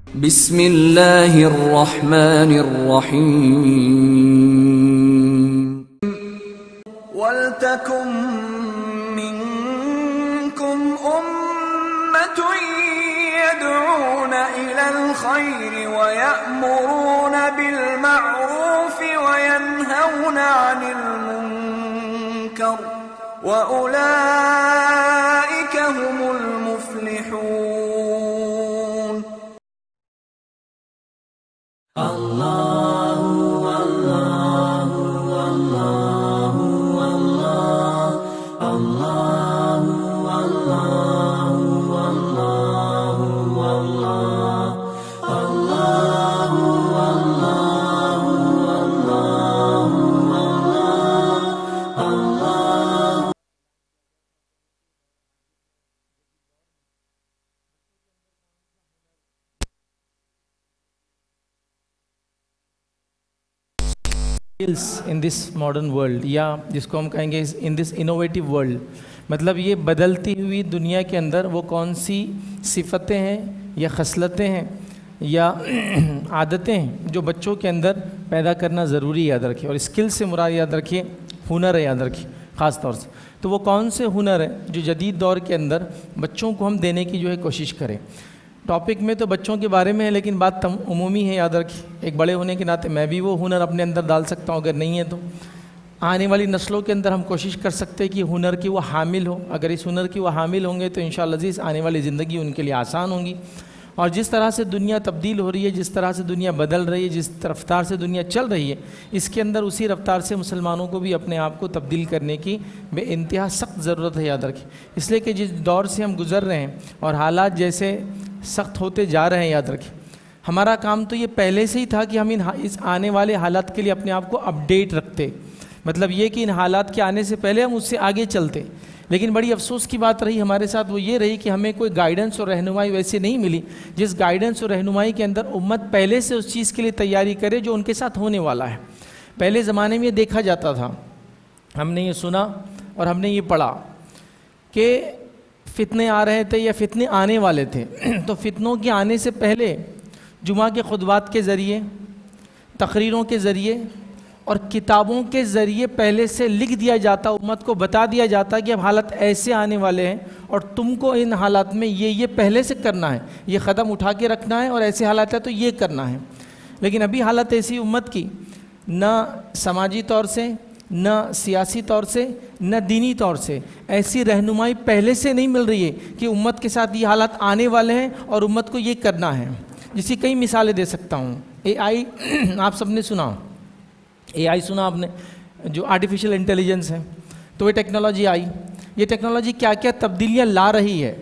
بسم اللہ الرحمن الرحیم وَلْتَكُن مِّنكُمْ أُمَّةٌ يَدْعُونَ إِلَى الْخَيْرِ وَيَأْمُرُونَ بِالْمَعْرُوفِ وَيَنْهَوْنَ عَنِ الْمُنكَرِ وَأُولَئِكَ هُمُ الْمُفْلِحُونَ. ان دس ماڈرن ورلڈ، یا جس کو ہم کہیں گے ان دس انوویٹیو ورلڈ، مطلب یہ بدلتی ہوئی دنیا کے اندر وہ کون سی صفتیں ہیں یا خصلتیں ہیں یا عادتیں ہیں جو بچوں کے اندر پیدا کرنا ضروری یاد رکھیں. اور اسکل سے مراد یاد رکھیے ہنر ہے، یاد رکھیے خاص طور سے. تو وہ کون سے ہنر ہیں جو جدید دور کے اندر بچوں کو ہم دینے کی جو ہے کوشش کریں. ٹاپک میں تو بچوں کے بارے میں ہے لیکن بات عمومی ہے، یاد رکھیے. ایک بڑے ہونے کے ناطے میں بھی وہ ہنر اپنے اندر ڈال سکتا ہوں، اگر نہیں ہے تو آنے والی نسلوں کے اندر ہم کوشش کر سکتے ہیں کہ ہنر کی وہ حامل ہو. اگر اس ہنر کی وہ حامل ہوں گے تو انشاءاللہ عزیز آنے والی زندگی ان کے لیے آسان ہوں گی. اور جس طرح سے دنیا تبدیل ہو رہی ہے، جس طرح سے دنیا بدل رہی ہے، جس رفتار سے دنیا چل رہی ہے، اس کے اندر اسی رفتار سے مسلمانوں کو بھی اپنے آپ کو تبدیل کرنے کی بے انتہا سخت ضرورت ہے، یاد رکھیں. اس لیے کہ جس دور سے ہم گزر رہے ہیں اور حالات جیسے سخت ہوتے جا رہے ہیں، یاد رکھیں ہمارا کام تو یہ پہلے سے ہی تھا کہ ہم اس آنے والے حالات کے لیے اپنے آپ کو اپڈیٹ رکھتے. مطلب یہ کہ ان حالات کے آنے سے پہلے ہم اس سے آگے چلتے. لیکن بڑی افسوس کی بات رہی ہمارے ساتھ، وہ یہ رہی کہ ہمیں کوئی گائیڈنس اور رہنمائی ویسے نہیں ملی جس گائیڈنس اور رہنمائی کے اندر امت پہلے سے اس چیز کے لیے تیاری کرے جو ان کے ساتھ ہونے والا ہے. پہلے زمانے میں یہ دیکھا جاتا تھا، ہم نے یہ سنا اور ہم نے یہ پڑھا کہ فتنے آ رہے تھے یا فتنے آنے والے تھے. تو فتنوں کے آنے سے پہلے جمعہ کے خطبات کے ذریعے، تقریروں کے ذریعے اور کتابوں کے ذریعے پہلے سے لکھ دیا جاتا، امت کو بتا دیا جاتا کہ اب حالات ایسے آنے والے ہیں اور تم کو ان حالات میں یہ پہلے سے کرنا ہے، یہ قدم اٹھا کے رکھنا ہے، اور ایسے حالات ہے تو یہ کرنا ہے. لیکن ابھی حالت ایسی امت کی، نہ سماجی طور سے، نہ سیاسی طور سے، نہ دینی طور سے ایسی رہنمائی پہلے سے نہیں مل رہی ہے کہ امت کے ساتھ یہ حالات آنے والے ہیں اور امت کو یہ کرنا ہے. جس کی کئی مثالیں دے سکتا ہوں. اے آئی آپ سب نے سنا، اے آئی سنا آپ نے، جو آرٹیفیشل انٹیلیجنس ہے. تو یہ ٹیکنالوجی آئی، یہ ٹیکنالوجی کیا کیا تبدیلیاں لا رہی ہے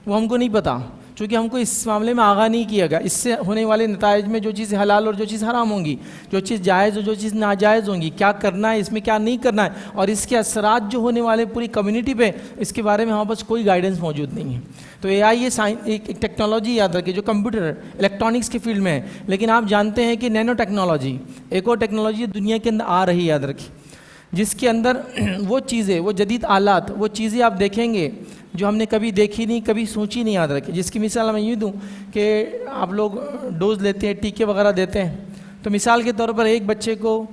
وہ ہم کو نہیں پتا، چونکہ ہم کو اس معاملے میں آگاہ نہیں کیا گیا. اس سے ہونے والے نتائج میں جو چیز حلال اور جو چیز حرام ہوں گی، جو چیز جائز اور جو چیز ناجائز ہوں گی، کیا کرنا ہے اس میں، کیا نہیں کرنا ہے، اور اس کے اثرات جو ہونے والے پوری کمیونٹی پہ، اس کے بارے میں ہمارے پاس کوئی گائیڈنس موجود نہیں ہے. تو اے آئی یہ ایک ٹیکنالوجی یاد رکھیں جو کمپیوٹر الیکٹرانکس کی فیلڈ میں ہے. لیکن آپ جانتے ہیں کہ نینو ٹیکنالوجی ایک اور ٹیکنالوجی دنیا کے اندر آ رہی ہے، یاد رکھیں، جس کے اندر وہ چیزیں، وہ جدید آلات، وہ چیزیں آپ دیکھیں گے جو ہم نے کبھی دیکھی نہیں، کبھی سوچی نہیں، یاد رکھیں. جس کی مثال میں یہ دوں کہ آپ لوگ ڈوز لیتے ہیں، ٹیکے وغیرہ دیتے ہیں. تو مثال کے طور پر ایک بچے کو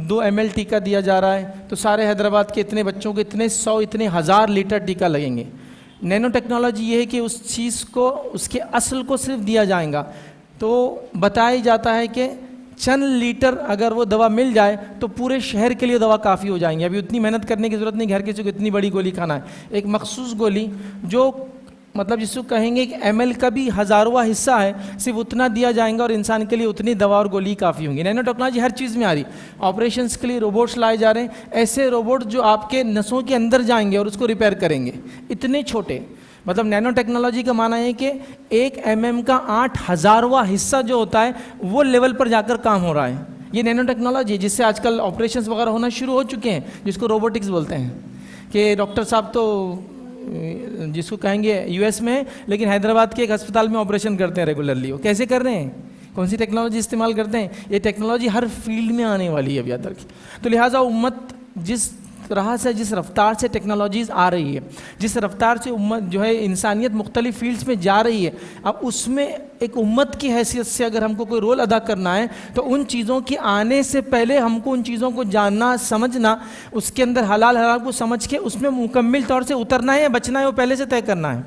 2 ml ٹیکہ دیا جا رہا ہے، تو سارے حیدرآباد کے اتنے بچوں کو اتنے 100 اتنے 1000 لیٹر ٹیکہ لگیں گے. نینو ٹیکنالوجی یہ ہے کہ اس چیز کو، اس کے اصل کو صرف دیا جائے گا. تو بتایا جاتا ہے کہ چند لیٹر اگر وہ دوا مل جائے تو پورے شہر کے لیے دوا کافی ہو جائیں گے. ابھی اتنی محنت کرنے کی ضرورت نہیں، گھر کسی کو اتنی بڑی گولی کھانا ہے. ایک مخصوص گولی جو مطلب جس کو کہیں گے کہ ایم ایل کا بھی 1000واں حصہ ہے، صرف اتنا دیا جائے گا اور انسان کے لیے اتنی دوا اور گولی کافی ہوں گی. نینو ٹیکنالوجی ہر چیز میں آ رہی. آپریشنس کے لیے روبوٹس لائے جا رہے ہیں، ایسے روبوٹ جو آپ کے نسوں کے اندر جائیں گے اور اس کو ریپیئر کریں گے. اتنے چھوٹے، مطلب نینو ٹیکنالوجی کا معنی ہے کہ 1 mm کا 8000واں حصہ جو ہوتا ہے وہ لیول پر جا کر کام ہو رہا ہے. یہ نینو ٹیکنالوجی جس سے آج کل آپریشنس وغیرہ ہونا شروع ہو چکے ہیں، جس کو روبوٹکس بولتے ہیں. کہ ڈاکٹر صاحب تو جس کو کہیں گے یو ایس میں، لیکن حیدرآباد کے ایک ہسپتال میں آپریشن کرتے ہیں ریگولرلی. وہ کیسے کر رہے ہیں، کون سی ٹیکنالوجی استعمال کرتے ہیں؟ یہ ٹیکنالوجی ہر فیلڈ میں آنے والی ہے، اب یاد رکھیں. تو لہٰذا امت جس طرح سے جس رفتار سے ٹیکنالوجیز آ رہی ہے، جس رفتار سے امت جو ہے انسانیت مختلف فیلڈز میں جا رہی ہے، اب اس میں ایک امت کی حیثیت سے اگر ہم کو کوئی رول ادا کرنا ہے تو ان چیزوں کے آنے سے پہلے ہم کو ان چیزوں کو جاننا، سمجھنا، اس کے اندر حلال حرام کو سمجھ کے اس میں مکمل طور سے اترنا ہے یا بچنا ہے، وہ پہلے سے طے کرنا ہے۔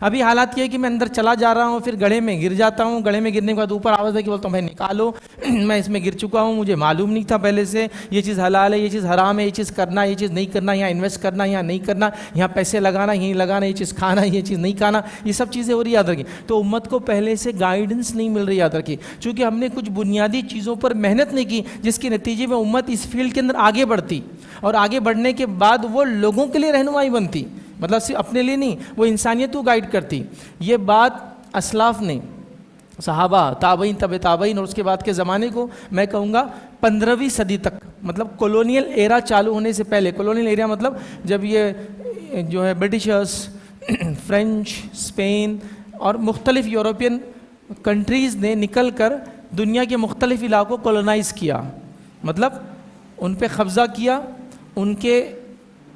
ابھی حالات یہ ہے کہ میں اندر چلا جا رہا ہوں، پھر گڑھے میں گر جاتا ہوں، گڑھے میں گرنے کے بعد اوپر آواز ہے کہ بولتا ہوں بھائی نکالو، میں اس میں گر چکا ہوں، مجھے معلوم نہیں تھا پہلے سے یہ چیز حلال ہے، یہ چیز حرام ہے، یہ چیز کرنا، یہ چیز نہیں کرنا، یہاں انویسٹ کرنا، یہاں نہیں کرنا، یہاں پیسے لگانا، یہیں لگانا، یہ چیز کھانا، یہ چیز نہیں کھانا، یہ سب چیزیں ہو رہی یاد رکھیں۔ تو امت کو پہلے سے گائیڈنس نہیں مل رہی یاد رکھیں، چونکہ ہم نے کچھ بنیادی چیزوں پر محنت نہیں کی، جس کے نتیجے میں امت اس فیلڈ کے اندر آگے بڑھتی، اور آگے بڑھنے کے بعد وہ لوگوں کے لیے رہنمائی بنتی، مطلب صرف اپنے لیے نہیں، وہ انسانیت کو گائیڈ کرتی۔ یہ بات اسلاف نے، صحابہ، تابعین، تبع تابعین، اور اس کے بعد کے زمانے کو میں کہوں گا 15ویں صدی تک، مطلب کولونیل ایرا چالو ہونے سے پہلے، کولونیل ایرا مطلب جب یہ جو ہے برٹشرز، فرینچ، اسپین اور مختلف یورپین کنٹریز نے نکل کر دنیا کے مختلف علاقوں کو کولونائز کیا، مطلب ان پہ قبضہ کیا، ان کے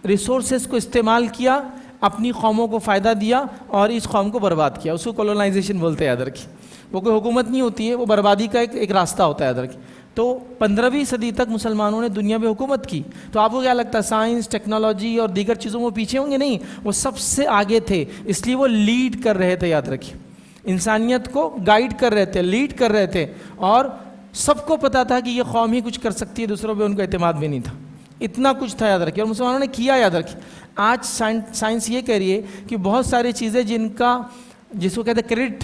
ریسورسز کو استعمال کیا، اپنی قوموں کو فائدہ دیا اور اس قوم کو برباد کیا، اس کو کولونائزیشن بولتے ہیں یاد رکھیں۔ وہ کوئی حکومت نہیں ہوتی ہے، وہ بربادی کا ایک راستہ ہوتا ہے یاد رکھیں۔ تو 15ویں صدی تک مسلمانوں نے دنیا میں حکومت کی۔ تو آپ کو کیا لگتا ہے سائنس، ٹیکنالوجی اور دیگر چیزوں میں پیچھے ہوں گے؟ نہیں، وہ سب سے آگے تھے، اس لیے وہ لیڈ کر رہے تھے یاد رکھیں، انسانیت کو گائیڈ کر رہے تھے، لیڈ کر رہے تھے، اور سب کو پتا تھا کہ یہ قوم ہی کچھ کر سکتی ہے، دوسروں پہ ان کا اعتماد بھی نہیں تھا، اتنا کچھ تھا یاد رکھیں، اور مسلمانوں نے کیا یاد رکھیں۔ آج سائنس یہ کہہ رہی ہے کہ بہت ساری چیزیں جس کو کہتے ہیں کریڈٹ،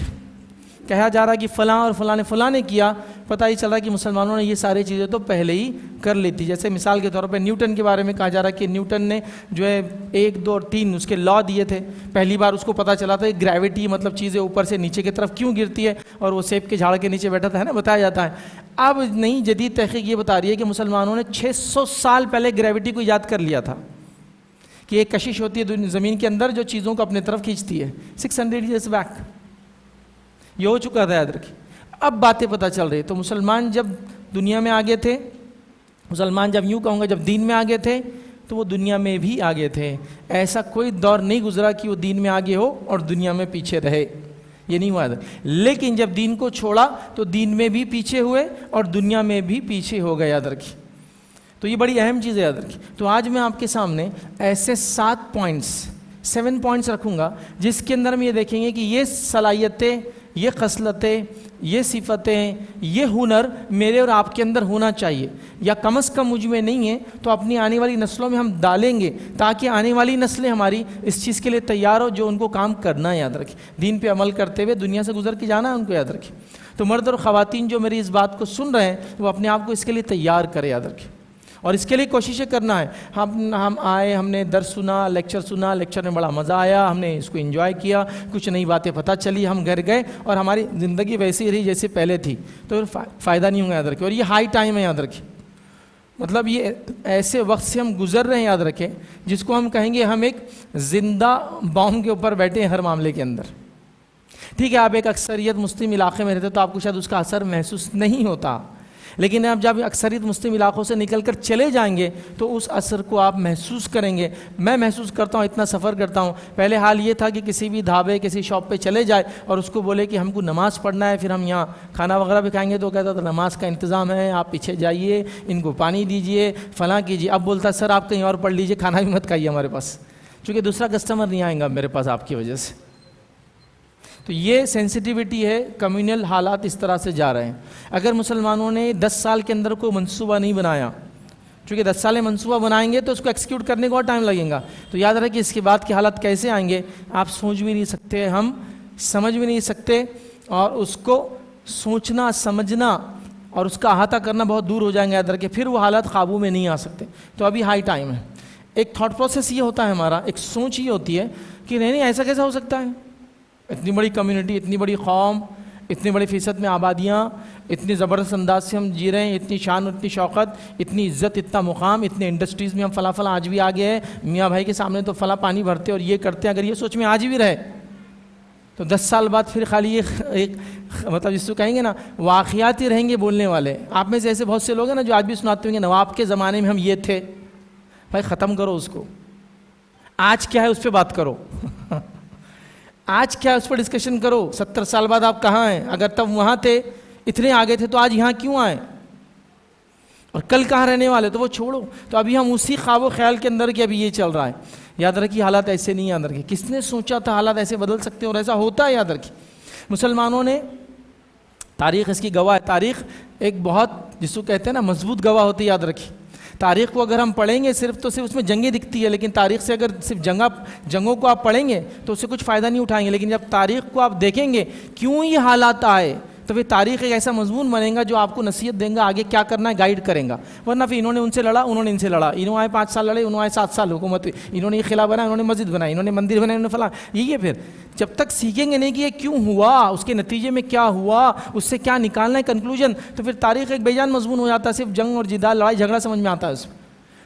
کہا جا رہا ہے کہ فلاں اور فلاں نے کیا، پتہ ہی چل رہا ہے کہ مسلمانوں نے یہ ساری چیزیں تو پہلے ہی کر لی تھی۔ جیسے مثال کے طور پہ نیوٹن کے بارے میں کہا جا رہا ہے کہ نیوٹن نے جو ہے 1، 2 اور 3 اس کے لا دیے تھے، پہلی بار اس کو پتہ چلا تھا کہ گریوٹی مطلب چیزیں اوپر سے نیچے کی طرف کیوں گرتی ہے، اور وہ سیب کے جھاڑ کے نیچے بیٹھا تھا، ہے نا، بتایا جاتا ہے۔ اب نئی جدید تحقیق یہ بتا رہی ہے کہ مسلمانوں نے 600 سال پہلے گریوٹی کو یاد کر لیا تھا کہ ایک کشش ہوتی ہے زمین کے اندر جو چیزوں کو اپنے طرف کھینچتی ہے، 600 ایئرز بیک یہ ہو چکا تھا یاد رکھیں۔ اب باتیں پتہ چل رہی، تو مسلمان جب دنیا میں آگے تھے، مسلمان جب یوں کہوں گا جب دین میں آگے تھے تو وہ دنیا میں بھی آگے تھے، ایسا کوئی دور نہیں گزرا کہ وہ دین میں آگے ہو اور دنیا میں پیچھے رہے، یہ نہیں ہوا۔ لیکن جب دین کو چھوڑا تو دین میں بھی پیچھے ہوئے اور دنیا میں بھی پیچھے ہو گئے یاد رکھیں۔ تو یہ بڑی اہم چیز ہے یاد رکھیں۔ تو آج میں آپ کے سامنے ایسے 7 پوائنٹس رکھوں گا جس کے اندر ہم یہ دیکھیں گے کہ یہ صلاحیتیں، یہ خصلتیں، یہ صفتیں، یہ ہنر میرے اور آپ کے اندر ہونا چاہیے، یا کم از کم مجھ میں نہیں ہے تو اپنی آنے والی نسلوں میں ہم ڈالیں گے، تاکہ آنے والی نسلیں ہماری اس چیز کے لیے تیار ہو جو ان کو کام کرنا ہے یاد رکھیں، دین پہ عمل کرتے ہوئے دنیا سے گزر کے جانا ہے ان کو یاد رکھیں۔ تو مرد اور خواتین جو میری اس بات کو سن رہے ہیں وہ اپنے آپ کو اس کے لیے تیار کرے یاد رکھیں، اور اس کے لیے کوششیں کرنا ہے۔ ہم آئے، ہم نے درس سنا، لیکچر میں بڑا مزہ آیا، ہم نے اس کو انجوائے کیا، کچھ نئی باتیں پتہ چلی، ہم گھر گئے اور ہماری زندگی ویسی رہی جیسے پہلے تھی، تو پھر فائدہ نہیں ہوگا یاد رکھیں۔ اور یہ ہائی ٹائم ہے یاد رکھیں، مطلب یہ ایسے وقت سے ہم گزر رہے ہیں یاد رکھیں جس کو ہم کہیں گے ہم ایک زندہ بام کے اوپر بیٹھے ہیں ہر معاملے کے اندر۔ ٹھیک ہے، آپ ایک اکثریت مسلم علاقے میں رہتے تو آپ کو شاید اس کا اثر محسوس نہیں ہوتا، لیکن اب جب اکثریت مسلم علاقوں سے نکل کر چلے جائیں گے تو اس اثر کو آپ محسوس کریں گے۔ میں محسوس کرتا ہوں، اتنا سفر کرتا ہوں، پہلے حال یہ تھا کہ کسی بھی ڈھابے، کسی شاپ پہ چلے جائے اور اس کو بولے کہ ہم کو نماز پڑھنا ہے، پھر ہم یہاں کھانا وغیرہ بھی کھائیں گے، تو کہتا تھا نماز کا انتظام ہے، آپ پیچھے جائیے، ان کو پانی دیجئے، فلاں کیجیے۔ اب بولتا سر آپ کہیں اور پڑھ لیجئے، کھانا بھی مت کھائیے ہمارے پاس، چونکہ دوسرا کسٹمر نہیں آئے گا میرے پاس آپ کی وجہ سے۔ تو یہ سینسٹیوٹی ہے، کمیونل حالات اس طرح سے جا رہے ہیں۔ اگر مسلمانوں نے 10 سال کے اندر کوئی منصوبہ نہیں بنایا، چونکہ 10 سال میں منصوبہ بنائیں گے تو اس کو ایکسیکیوٹ کرنے کو اور ٹائم لگے گا، تو یاد رکھیں کہ اس کے بعد کے حالات کیسے آئیں گے آپ سوچ بھی نہیں سکتے، ہم سمجھ بھی نہیں سکتے، اور اس کو سوچنا، سمجھنا اور اس کا احاطہ کرنا بہت دور ہو جائیں گے، یاد رکھیں پھر وہ حالات قابو میں نہیں آ سکتے۔ تو ابھی ہائی ٹائم ہے۔ ایک تھاٹ پروسیس یہ ہوتا ہے ہمارا، ایک سوچ یہ ہوتی ہے کہ نہیں ایسا کیسا ہو سکتا ہے، اتنی بڑی کمیونٹی، اتنی بڑی قوم، اتنی بڑی فیصد میں آبادیاں، اتنی زبردست انداز سے ہم جی رہے ہیں، اتنی شان، اتنی شوقت، اتنی عزت، اتنا مقام، اتنے انڈسٹریز میں ہم فلاں آج بھی آگے ہیں، میاں بھائی کے سامنے تو فلاں پانی بھرتے اور یہ کرتے ہیں۔ اگر یہ سوچ میں آج بھی رہے تو 10 سال بعد پھر خالی ایک مطلب جس کو کہیں گے نا واقعات ہی رہیں گے بولنے والے۔ آپ میں سے ایسے بہت سے لوگ ہیں نا جو آج بھی سناتے ہوں گے نواب کے زمانے میں ہم یہ تھے، بھائی ختم کرو اس کو. آج کیا ہے اس پہ بات کرو. آج کیا ہے اس پر ڈسکشن کرو. 70 سال بعد آپ کہاں ہیں؟ اگر تب وہاں تھے اتنے آگے تھے تو آج یہاں کیوں آئے؟ اور کل کہاں رہنے والے تو وہ چھوڑو. تو ابھی ہم اسی خواب و خیال کے اندر کہ ابھی یہ چل رہا ہے. یاد رکھیے حالات ایسے نہیں. یاد رکھیے کس نے سوچا تھا حالات ایسے بدل سکتے ہیں اور ایسا ہوتا ہے. یاد رکھیے مسلمانوں نے, تاریخ اس کی گواہ ہے. تاریخ ایک بہت جس کو کہتے ہیں نا مضبوط گواہ ہوتی ہے. یاد رکھیے تاریخ کو اگر ہم پڑھیں گے صرف تو صرف اس میں جنگیں دکھتی ہے, لیکن تاریخ سے اگر صرف جنگوں کو آپ پڑھیں گے تو اس سے کچھ فائدہ نہیں اٹھائیں گے. لیکن جب تاریخ کو آپ دیکھیں گے کیوں یہ حالات آئے تو پھر تاریخ ایک ایسا مضمون بنے گا جو آپ کو نصیحت دیں گا, آگے کیا کرنا ہے گائیڈ کریں گا. ورنہ پھر انہوں نے ان سے لڑا, انہوں نے ان سے لڑا, انہوں آئے 5 سال لڑے, انہوں آئے 7 سال حکومت, انہوں نے یہ قلعہ بنایا, انہوں نے مسجد بنائی, انہوں نے مندر بنایا, انہوں نے فلاں. یہی ہے. پھر جب تک سیکھیں گے نہیں کہ یہ کیوں ہوا, اس کے نتیجے میں کیا ہوا, اس سے کیا نکالنا ہے کنکلوژن, تو پھر تاریخ ایک بے جان مضمون ہو جاتا ہے. صرف جنگ اور جدال, لڑائی جھگڑا سمجھ میں آتا ہے اس میں.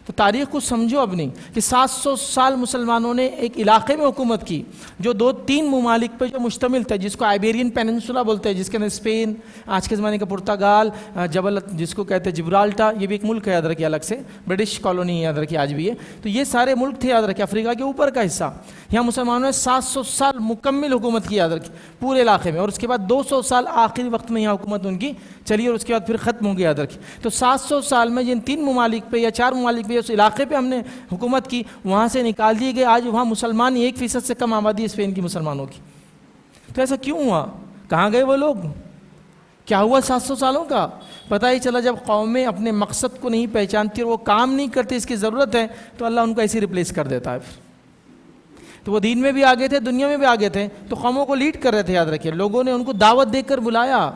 تو تاریخ کو سمجھو اپنی کہ 700 سال مسلمانوں نے ایک علاقے میں حکومت کی جو 2-3 ممالک پہ جو مشتمل تھا, جس کو آئیبیرین پیننسولا بولتے ہیں, جس کے اندر اسپین, آج کے زمانے کا پرتگال, جبل جس کو کہتے ہیں جبرالٹا, یہ بھی ایک ملک ہے یاد رکھیے الگ سے, برٹش کالونی یاد رکھیے آج بھی ہے. تو یہ سارے ملک تھے یاد رکھیے افریقہ کے اوپر کا حصہ. یہاں مسلمانوں نے 700 سال مکمل حکومت کی یاد رکھیے پورے علاقے میں, اور اس کے بعد 200 سال آخری وقت میں یہاں حکومت ان کی چلی اور اس کے بعد پھر ختم ہو گیا. یاد رکھیے تو 700 سال میں جن 3 ممالک پہ یا 4 ممالک پہ اس علاقے پہ ہم نے حکومت کی, وہاں سے نکال دیے گئے. آج وہاں مسلمان 1% سے کم آبادی ہے اسپین کی مسلمانوں کی. تو ایسا کیوں ہوا؟ کہاں گئے وہ لوگ؟ کیا ہوا 700 سالوں کا؟ پتہ ہی چلا جب قومیں اپنے مقصد کو نہیں پہچانتی اور وہ کام نہیں کرتے اس کی ضرورت ہے تو اللہ ان کو ایسے ریپلیس کر دیتا ہے. پھر تو وہ دین میں بھی آگے تھے, دنیا میں بھی آگے تھے, تو قوموں کو لیڈ کر رہے تھے. یاد رکھیے لوگوں نے ان کو دعوت دے کر بلایا.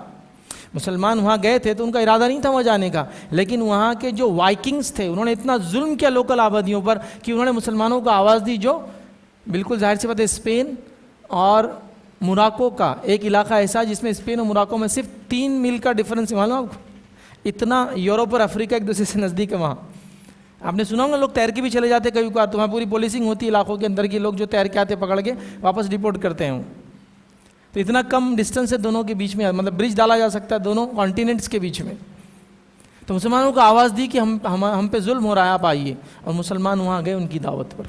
مسلمان وہاں گئے تھے تو ان کا ارادہ نہیں تھا وہاں جانے کا, لیکن وہاں کے جو وائکنگز تھے انہوں نے اتنا ظلم کیا لوکل آبادیوں پر کہ انہوں نے مسلمانوں کو آواز دی. جو بالکل ظاہر سی بات ہے, اسپین اور موراکو کا ایک علاقہ ایسا جس میں اسپین اور موراکو میں صرف 3 میل کا ڈفرنس ہے. معلوم آپ کو اتنا یورپ اور افریقہ ایک دوسرے سے نزدیک ہے. وہاں آپ نے سنا ہوگا لوگ تیر کے بھی چلے جاتے کبھی کبھار, تو وہاں پوری پولیسنگ ہوتی ہے علاقوں کے اندر کی, لوگ جو تیر کے آتے پکڑ کے واپس ڈپورٹ کرتے ہیں. تو اتنا کم ڈسٹنس ہے دونوں کے بیچ میں, مطلب برج ڈالا جا سکتا ہے دونوں کانٹیننٹس کے بیچ میں. تو مسلمانوں کو آواز دی کہ ہم پہ ظلم ہو رہا ہے, آپ آئیے. اور مسلمان وہاں گئے ان کی دعوت پر.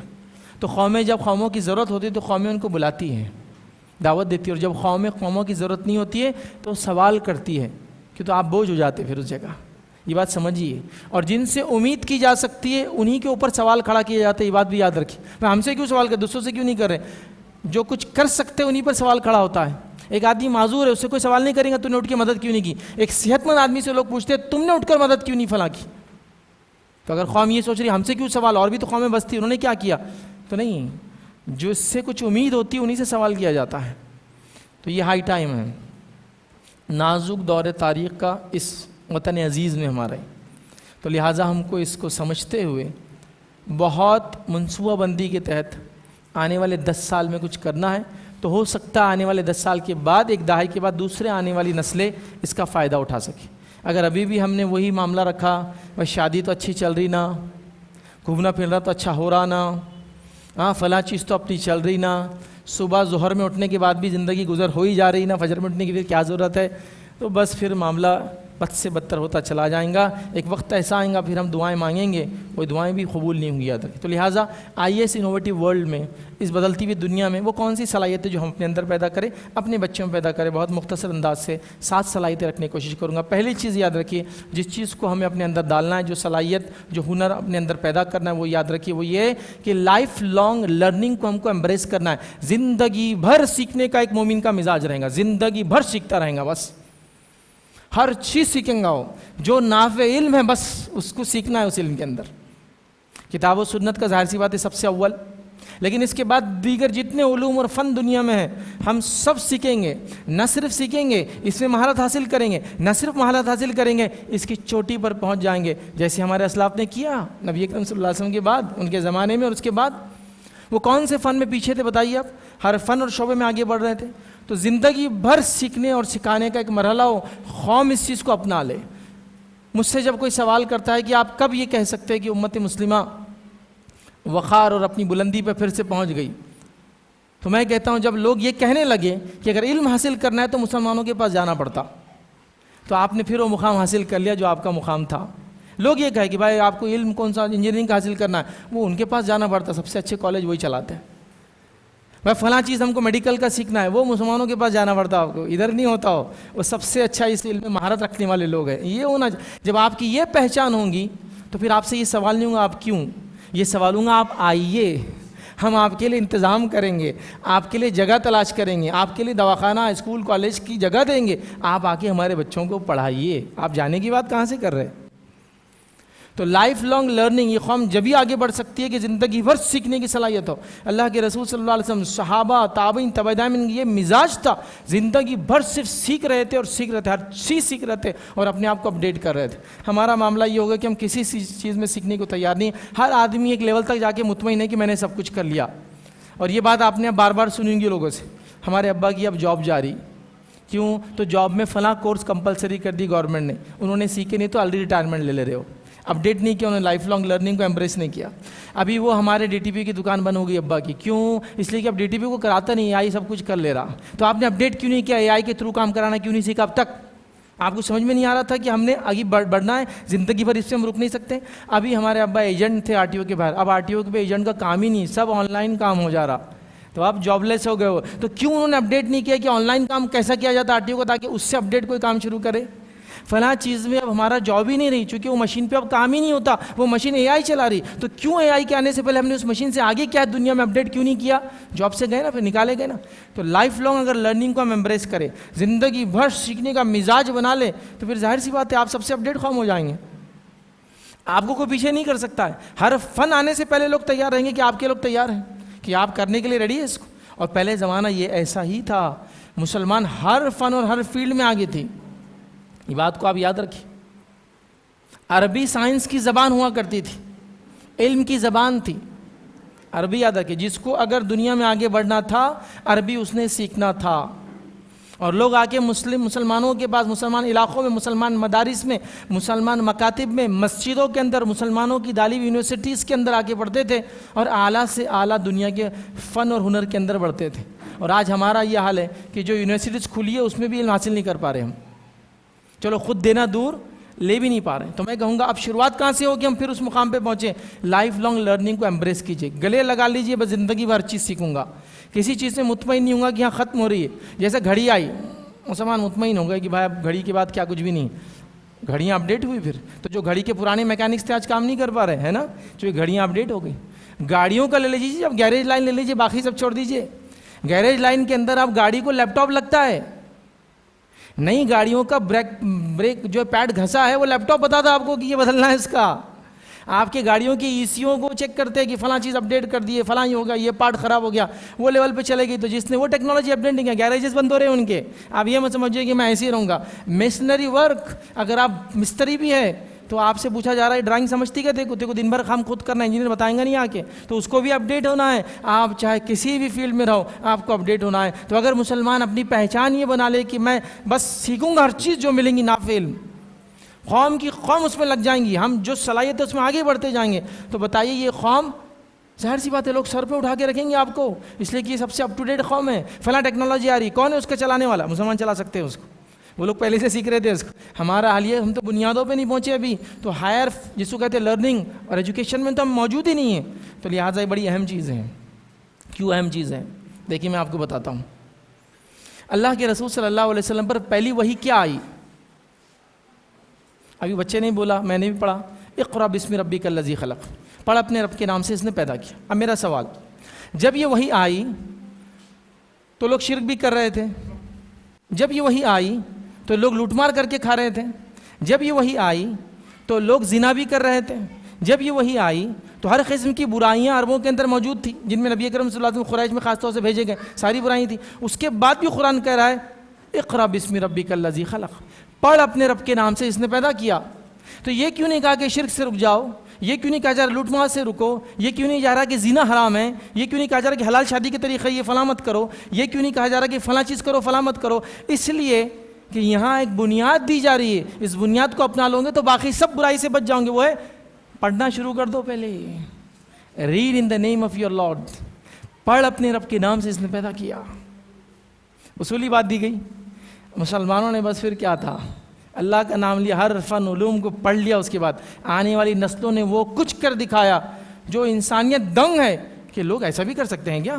تو قومیں جب قوموں کی ضرورت ہوتی ہے تو قومیں ان کو بلاتی ہیں, دعوت دیتی ہے, اور جب قوموں کی ضرورت نہیں ہوتی ہے تو سوال کرتی ہے کہ تو آپ بوجھ ہو جاتے پھر اس جگہ. یہ بات سمجھیے. اور جن سے امید کی جا سکتی ہے انہی کے اوپر سوال کھڑا کیا جاتا ہے. یہ بات بھی یاد رکھیے. میں ہم سے کیوں سوال کر, دوسروں سے کیوں نہیں کر رہے؟ جو کچھ کر سکتے انہی پر سوال کھڑا ہوتا ہے. ایک آدمی معذور ہے, اس سے کوئی سوال نہیں کریں گا تو نے اٹھ کے مدد کیوں نہیں کی. ایک صحت مند آدمی سے لوگ پوچھتے ہیں تم نے اٹھ کر مدد کیوں نہیں فلاں کی. تو اگر قوم یہ سوچ رہی ہم سے کیوں سوال, اور بھی تو قومیں بستی انہوں نے کیا کیا, تو نہیں, جو اس سے کچھ امید ہوتی ہے انہی سے سوال کیا جاتا ہے. تو یہ ہائی ٹائم ہے نازک دور تاریخ کا اس وطن عزیز میں ہمارے. تو لہٰذا ہم کو اس کو سمجھتے ہوئے بہت منصوبہ بندی کے تحت آنے والے 10 سال میں کچھ کرنا ہے. تو ہو سکتا ہے آنے والے 10 سال کے بعد, ایک دہائی کے بعد دوسرے آنے والی نسلیں اس کا فائدہ اٹھا سکیں. اگر ابھی بھی ہم نے وہی معاملہ رکھا, بس شادی تو اچھی چل رہی نا, گھومنا پھرنا تو اچھا ہو رہا نا, ہاں فلاں چیز تو اپنی چل رہی نا, صبح ظہر میں اٹھنے کے بعد بھی زندگی گزر ہو ہی جا رہی نا, فجر میں اٹھنے کی پھر کیا ضرورت ہے, تو بس پھر معاملہ بد سے بدتر ہوتا چلا جائیں گا. ایک وقت ایسا آئے گا پھر ہم دعائیں مانگیں گے, وہ دعائیں بھی قبول نہیں ہوں گی. یاد رکھیں. تو لہٰذا آئیے اس انوویٹیو ورلڈ میں, اس بدلتی ہوئی دنیا میں وہ کون سی صلاحیتیں جو ہم اپنے اندر پیدا کریں, اپنے بچوں میں پیدا کریں. بہت مختصر انداز سے 7 صلاحیتیں رکھنے کی کوشش کروں گا. پہلی چیز یاد رکھیے, جس چیز کو ہمیں اپنے اندر ڈالنا ہے, جو صلاحیت جو ہنر اپنے اندر پیدا کرنا ہے, وہ یاد رکھیے وہ یہ ہے کہ لائف لانگ لرننگ کو ہم کو ایمبریس کرنا ہے. زندگی بھر سیکھنے کا ایک مومن کا مزاج رہے گا, زندگی بھر سیکھتا رہے گا. بس ہر چیز سیکھیں گا. وہ جو نافع علم ہے بس اس کو سیکھنا ہے. اس علم کے اندر کتاب و سنت کا ظاہر سی بات ہے سب سے اول, لیکن اس کے بعد دیگر جتنے علوم اور فن دنیا میں ہیں ہم سب سیکھیں گے. نہ صرف سیکھیں گے, اس میں مہارت حاصل کریں گے. نہ صرف مہارت حاصل کریں گے, اس کی چوٹی پر پہنچ جائیں گے, جیسے ہمارے اسلاف نے کیا نبی اکرم صلی اللہ علیہ وسلم کے بعد, ان کے زمانے میں. اور اس کے بعد وہ کون سے فن میں پیچھے تھے بتائیے آپ, ہر فن اور شعبے میں آگے بڑھ رہے تھے. تو زندگی بھر سیکھنے اور سکھانے کا ایک مرحلہ ہو, قوم اس چیز کو اپنا لے. مجھ سے جب کوئی سوال کرتا ہے کہ آپ کب یہ کہہ سکتے ہیں کہ امت مسلمہ وقار اور اپنی بلندی پہ پھر سے پہنچ گئی, تو میں کہتا ہوں جب لوگ یہ کہنے لگے کہ اگر علم حاصل کرنا ہے تو مسلمانوں کے پاس جانا پڑتا, تو آپ نے پھر وہ مقام حاصل کر لیا جو آپ کا مقام تھا. لوگ یہ کہیں کہ بھائی آپ کو علم کون سا انجینئرنگ کا حاصل کرنا ہے، وہ ان کے پاس جانا پڑتا، سب سے اچھے کالج وہی چلاتے ہیں. بھائی فلاں چیز ہم کو میڈیکل کا سیکھنا ہے، وہ مسلمانوں کے پاس جانا پڑتا، آپ کو ادھر نہیں ہوتا ہو. وہ سب سے اچھا اس علم میں مہارت رکھنے والے لوگ ہیں. یہ ہونا، جب آپ کی یہ پہچان ہوں گی تو پھر آپ سے یہ سوال نہیں ہوگا آپ کیوں، یہ سوال ہوگا آپ آئیے، ہم آپ کے لیے انتظام کریں گے، آپ کے لیے جگہ تلاش کریں گے، آپ کے لیے دواخانہ اسکول کالج کی جگہ دیں گے، آپ آ کے ہمارے بچوں کو پڑھائیے. آپ جانے کی بات کہاں سے کر رہے ہیں؟ تو لائف لانگ لرننگ یہ قوم جبھی آگے بڑھ سکتی ہے کہ زندگی بھر سیکھنے کی صلاحیت ہو. اللہ کے رسول صلی اللہ علیہ وسلم، صحابہ، تابعین، تبع تابعین، یہ مزاج تھا، زندگی بھر صرف سیکھ رہے تھے اور سیکھ رہے تھے، ہر چیز سیکھ رہے تھے اور اپنے آپ کو اپڈیٹ کر رہے تھے. ہمارا معاملہ یہ ہوگا کہ ہم کسی چیز میں سیکھنے کو تیار نہیں. ہر آدمی ایک لیول تک جا کے مطمئن ہے کہ میں نے سب کچھ کر لیا. اور یہ بات آپ نے بار بار سنیں گی لوگوں سے، ہمارے ابا کی اب جاب جاری، کیوں؟ تو جاب میں فلاں کورس کمپلسری کر دی گورنمنٹ نے، انہوں نے سیکھے نہیں تو آلریڈی ریٹائرمنٹ لے رہے ہو. اپڈیٹ نہیں کیا انہوں نے، لائف لانگ لرننگ کو ایمبریس نہیں کیا. ابھی وہ ہمارے ڈی ٹی پی کی دکان بند ہو گئی ابا کی، کیوں؟ اس لیے کہ اب ڈی ٹی پی کو کراتا نہیں، اے آئی سب کچھ کر لے رہا. تو آپ نے اپڈیٹ کیوں نہیں کیا؟ اے آئی کے تھرو کام کرانا کیوں نہیں سیکھا اب تک؟ آپ کو سمجھ میں نہیں آ رہا تھا کہ ہم نے آگے بڑھنا ہے، زندگی بھر اس سے ہم رک نہیں سکتے. ابھی ہمارے ابا ایجنٹ تھے آر ٹی او کے باہر، اب آر ٹی او کے پہ ایجنٹ کا کام ہی نہیں، سب آن لائن کام ہو جا رہا. تو آپ جاب لیس ہو گئے ہو. تو کیوں انہوں نے اپڈیٹ نہیں کیا کہ آن لائن کام کیسا کیا جاتا آر ٹی او کو، تاکہ اس سے اپڈیٹ کوئی کام شروع کرے؟ فلاں چیز میں اب ہمارا جاب ہی نہیں رہی، چونکہ وہ مشین پہ اب کام ہی نہیں ہوتا، وہ مشین اے آئی چلا رہی. تو کیوں اے آئی کے آنے سے پہلے ہم نے اس مشین سے آگے کیا دنیا میں اپڈیٹ کیوں نہیں کیا؟ جاب سے گئے نا، پھر نکالے گئے نا. تو لائف لانگ اگر لرننگ کو ہم ایمبریس کریں، زندگی بھر سیکھنے کا مزاج بنا لیں، تو پھر ظاہر سی بات ہے آپ سب سے اپڈیٹ قوم ہو جائیں گے. آپ کو کوئی پیچھے نہیں کر سکتا ہے. ہر فن آنے سے پہلے لوگ تیار رہیں گے کہ آپ کے لوگ تیار ہیں، کہ آپ کرنے کے لیے ریڈی ہے اس کو. اور پہلے زمانہ یہ ایسا ہی تھا، مسلمان ہر فن اور ہر فیلڈ میں آگے تھے. یہ بات کو آپ یاد رکھیں. عربی سائنس کی زبان ہوا کرتی تھی، علم کی زبان تھی. عربی یاد رکھیں، جس کو اگر دنیا میں آگے بڑھنا تھا عربی اس نے سیکھنا تھا. اور لوگ آ کے مسلمانوں کے پاس، مسلمان علاقوں میں، مسلمان مدارس میں، مسلمان مکاتب میں، مسجدوں کے اندر، مسلمانوں کی تعلیمی یونیورسٹیز کے اندر آ کے پڑھتے تھے اور اعلیٰ سے اعلیٰ دنیا کے فن اور ہنر کے اندر بڑھتے تھے. اور آج ہمارا یہ حال ہے کہ جو یونیورسٹیز کھلی ہے اس میں بھی علم حاصل نہیں کر پا رہے ہم. چلو خود دینا دور، لے بھی نہیں پا رہے. تو میں کہوں گا اب شروعات کہاں سے ہو کہ ہم پھر اس مقام پہ پہنچیں؟ لائف لانگ لرننگ کو ایمبریس کیجئے. گلے لگا لیجئے بس زندگی بھر ہر چیز سیکھوں گا، کسی چیز سے مطمئن نہیں ہوں گا کہ ہاں ختم ہو رہی ہے. جیسے گھڑی آئی، مسلمان مطمئن ہو گئے کہ بھائی اب گھڑی کے بعد کیا کچھ بھی نہیں. گھڑیاں اپڈیٹ ہوئی، پھر تو جو گھڑی کے پرانے میکینکس تھے آج کام نہیں کر پا رہے ہیں نا، جو گھڑیاں اپڈیٹ ہو گئی. گاڑیوں کا لے لیجیے، اب گیریج لائن لے لیجیے، باقی سب چھوڑ دیجیے. گیریج لائن کے اندر اب گاڑی کو لیپ ٹاپ لگتا ہے. نئی گاڑیوں کا بریک جو پیڈ گھسا ہے وہ لیپ ٹاپ بتاتا آپ کو کہ یہ بدلنا ہے اس کا. آپ کے گاڑیوں کی ای سیوں کو چیک کرتے ہیں کہ فلاں چیز اپڈیٹ کر دیے، فلاں ہی ہوگا، یہ پارٹ خراب ہو گیا، وہ لیول پہ چلے گئی. تو جس نے وہ ٹیکنالوجی اپڈیٹ نہیں کیا، گیریجز بند ہو رہے ہیں ان کے. آپ یہ مت سمجھیے کہ میں ایسے ہی رہوں گا. میسنری ورک، اگر آپ مستری بھی ہے تو آپ سے پوچھا جا رہا ہے ڈرائنگ سمجھتی کیا تھے کو دن بھر کام خود کرنا، انجینئر بتائیں گا نہیں آ کے، تو اس کو بھی اپڈیٹ ہونا ہے. آپ چاہے کسی بھی فیلڈ میں رہو آپ کو اپڈیٹ ہونا ہے. تو اگر مسلمان اپنی پہچان یہ بنا لے کہ میں بس سیکھوں گا ہر چیز جو ملیں گی نافع علم، قوم کی قوم اس میں لگ جائیں گی، ہم جو صلاحیت ہے اس میں آگے بڑھتے جائیں گے، تو بتائیے یہ قوم ظاہر سی بات ہے لوگ سر پہ اٹھا کے رکھیں گے آپ کو، اس لیے کہ یہ سب سے اپ ٹو ڈیٹ قوم ہے. فلاں ٹیکنالوجی آ رہی، کون ہے اس کا چلانے والا؟ مسلمان چلا سکتے ہیں اس کو، وہ لوگ پہلے سے سیکھ رہے تھے اس کو. ہمارا حال یہ ہم تو بنیادوں پہ نہیں پہنچے ابھی، تو ہائر جس کو کہتے ہیں لرننگ اور ایجوکیشن میں تو ہم موجود ہی نہیں ہیں. تو لہٰذا یہ بڑی اہم چیز ہے. کیوں اہم چیز ہے؟ دیکھیے میں آپ کو بتاتا ہوں. اللہ کے رسول صلی اللہ علیہ وسلم پر پہلی وحی کیا آئی؟ ابھی بچے نے بولا، میں نے بھی پڑھا، اقرأ بسم ربک الذی خلق، پڑھ اپنے رب کے نام سے اس نے پیدا کیا. اب میرا سوال، جب یہ وحی آئی تو لوگ شرک بھی کر رہے تھے، جب یہ وحی آئی تو لوگ لوٹ مار کر کے کھا رہے تھے، جب یہ وحی آئی تو لوگ زنا بھی کر رہے تھے، جب یہ وحی آئی تو ہر قسم کی برائیاں عربوں کے اندر موجود تھیں جن میں نبی اکرم صلی اللہ علیہ وسلم قریش میں خاص طور سے بھیجے گئے، ساری برائیاں تھیں. اس کے بعد بھی قرآن کہہ رہا ہے اقرأ بسم ربک الذی خلق، پڑھ اپنے رب کے نام سے اس نے پیدا کیا. تو یہ کیوں نہیں کہا کہ شرک سے رک جاؤ، یہ کیوں نہیں کہا جا رہا لوٹ مار سے رکو، یہ کیوں نہیں جا رہا کہ زنا حرام ہے، یہ کیوں نہیں کہا جا رہا کہ حلال شادی کے طریقے یہ فلاں مت کرو، یہ کیوں نہیں کہا جا رہا کہ فلاں چیز کرو فلاں مت کرو؟ اس لیے کہ یہاں ایک بنیاد دی جا رہی ہے، اس بنیاد کو اپنا لو گے تو باقی سب برائی سے بچ جاؤں گے. وہ ہے پڑھنا شروع کر دو. پہلے read in the name of your lord, پڑھ اپنے رب کے نام سے اس نے پیدا کیا. اصولی بات دی گئی. مسلمانوں نے بس پھر کیا تھا، اللہ کا نام لیا، ہر فن علوم کو پڑھ لیا، اس کے بعد آنے والی نسلوں نے وہ کچھ کر دکھایا جو انسانیت دنگ ہے کہ لوگ ایسا بھی کر سکتے ہیں کیا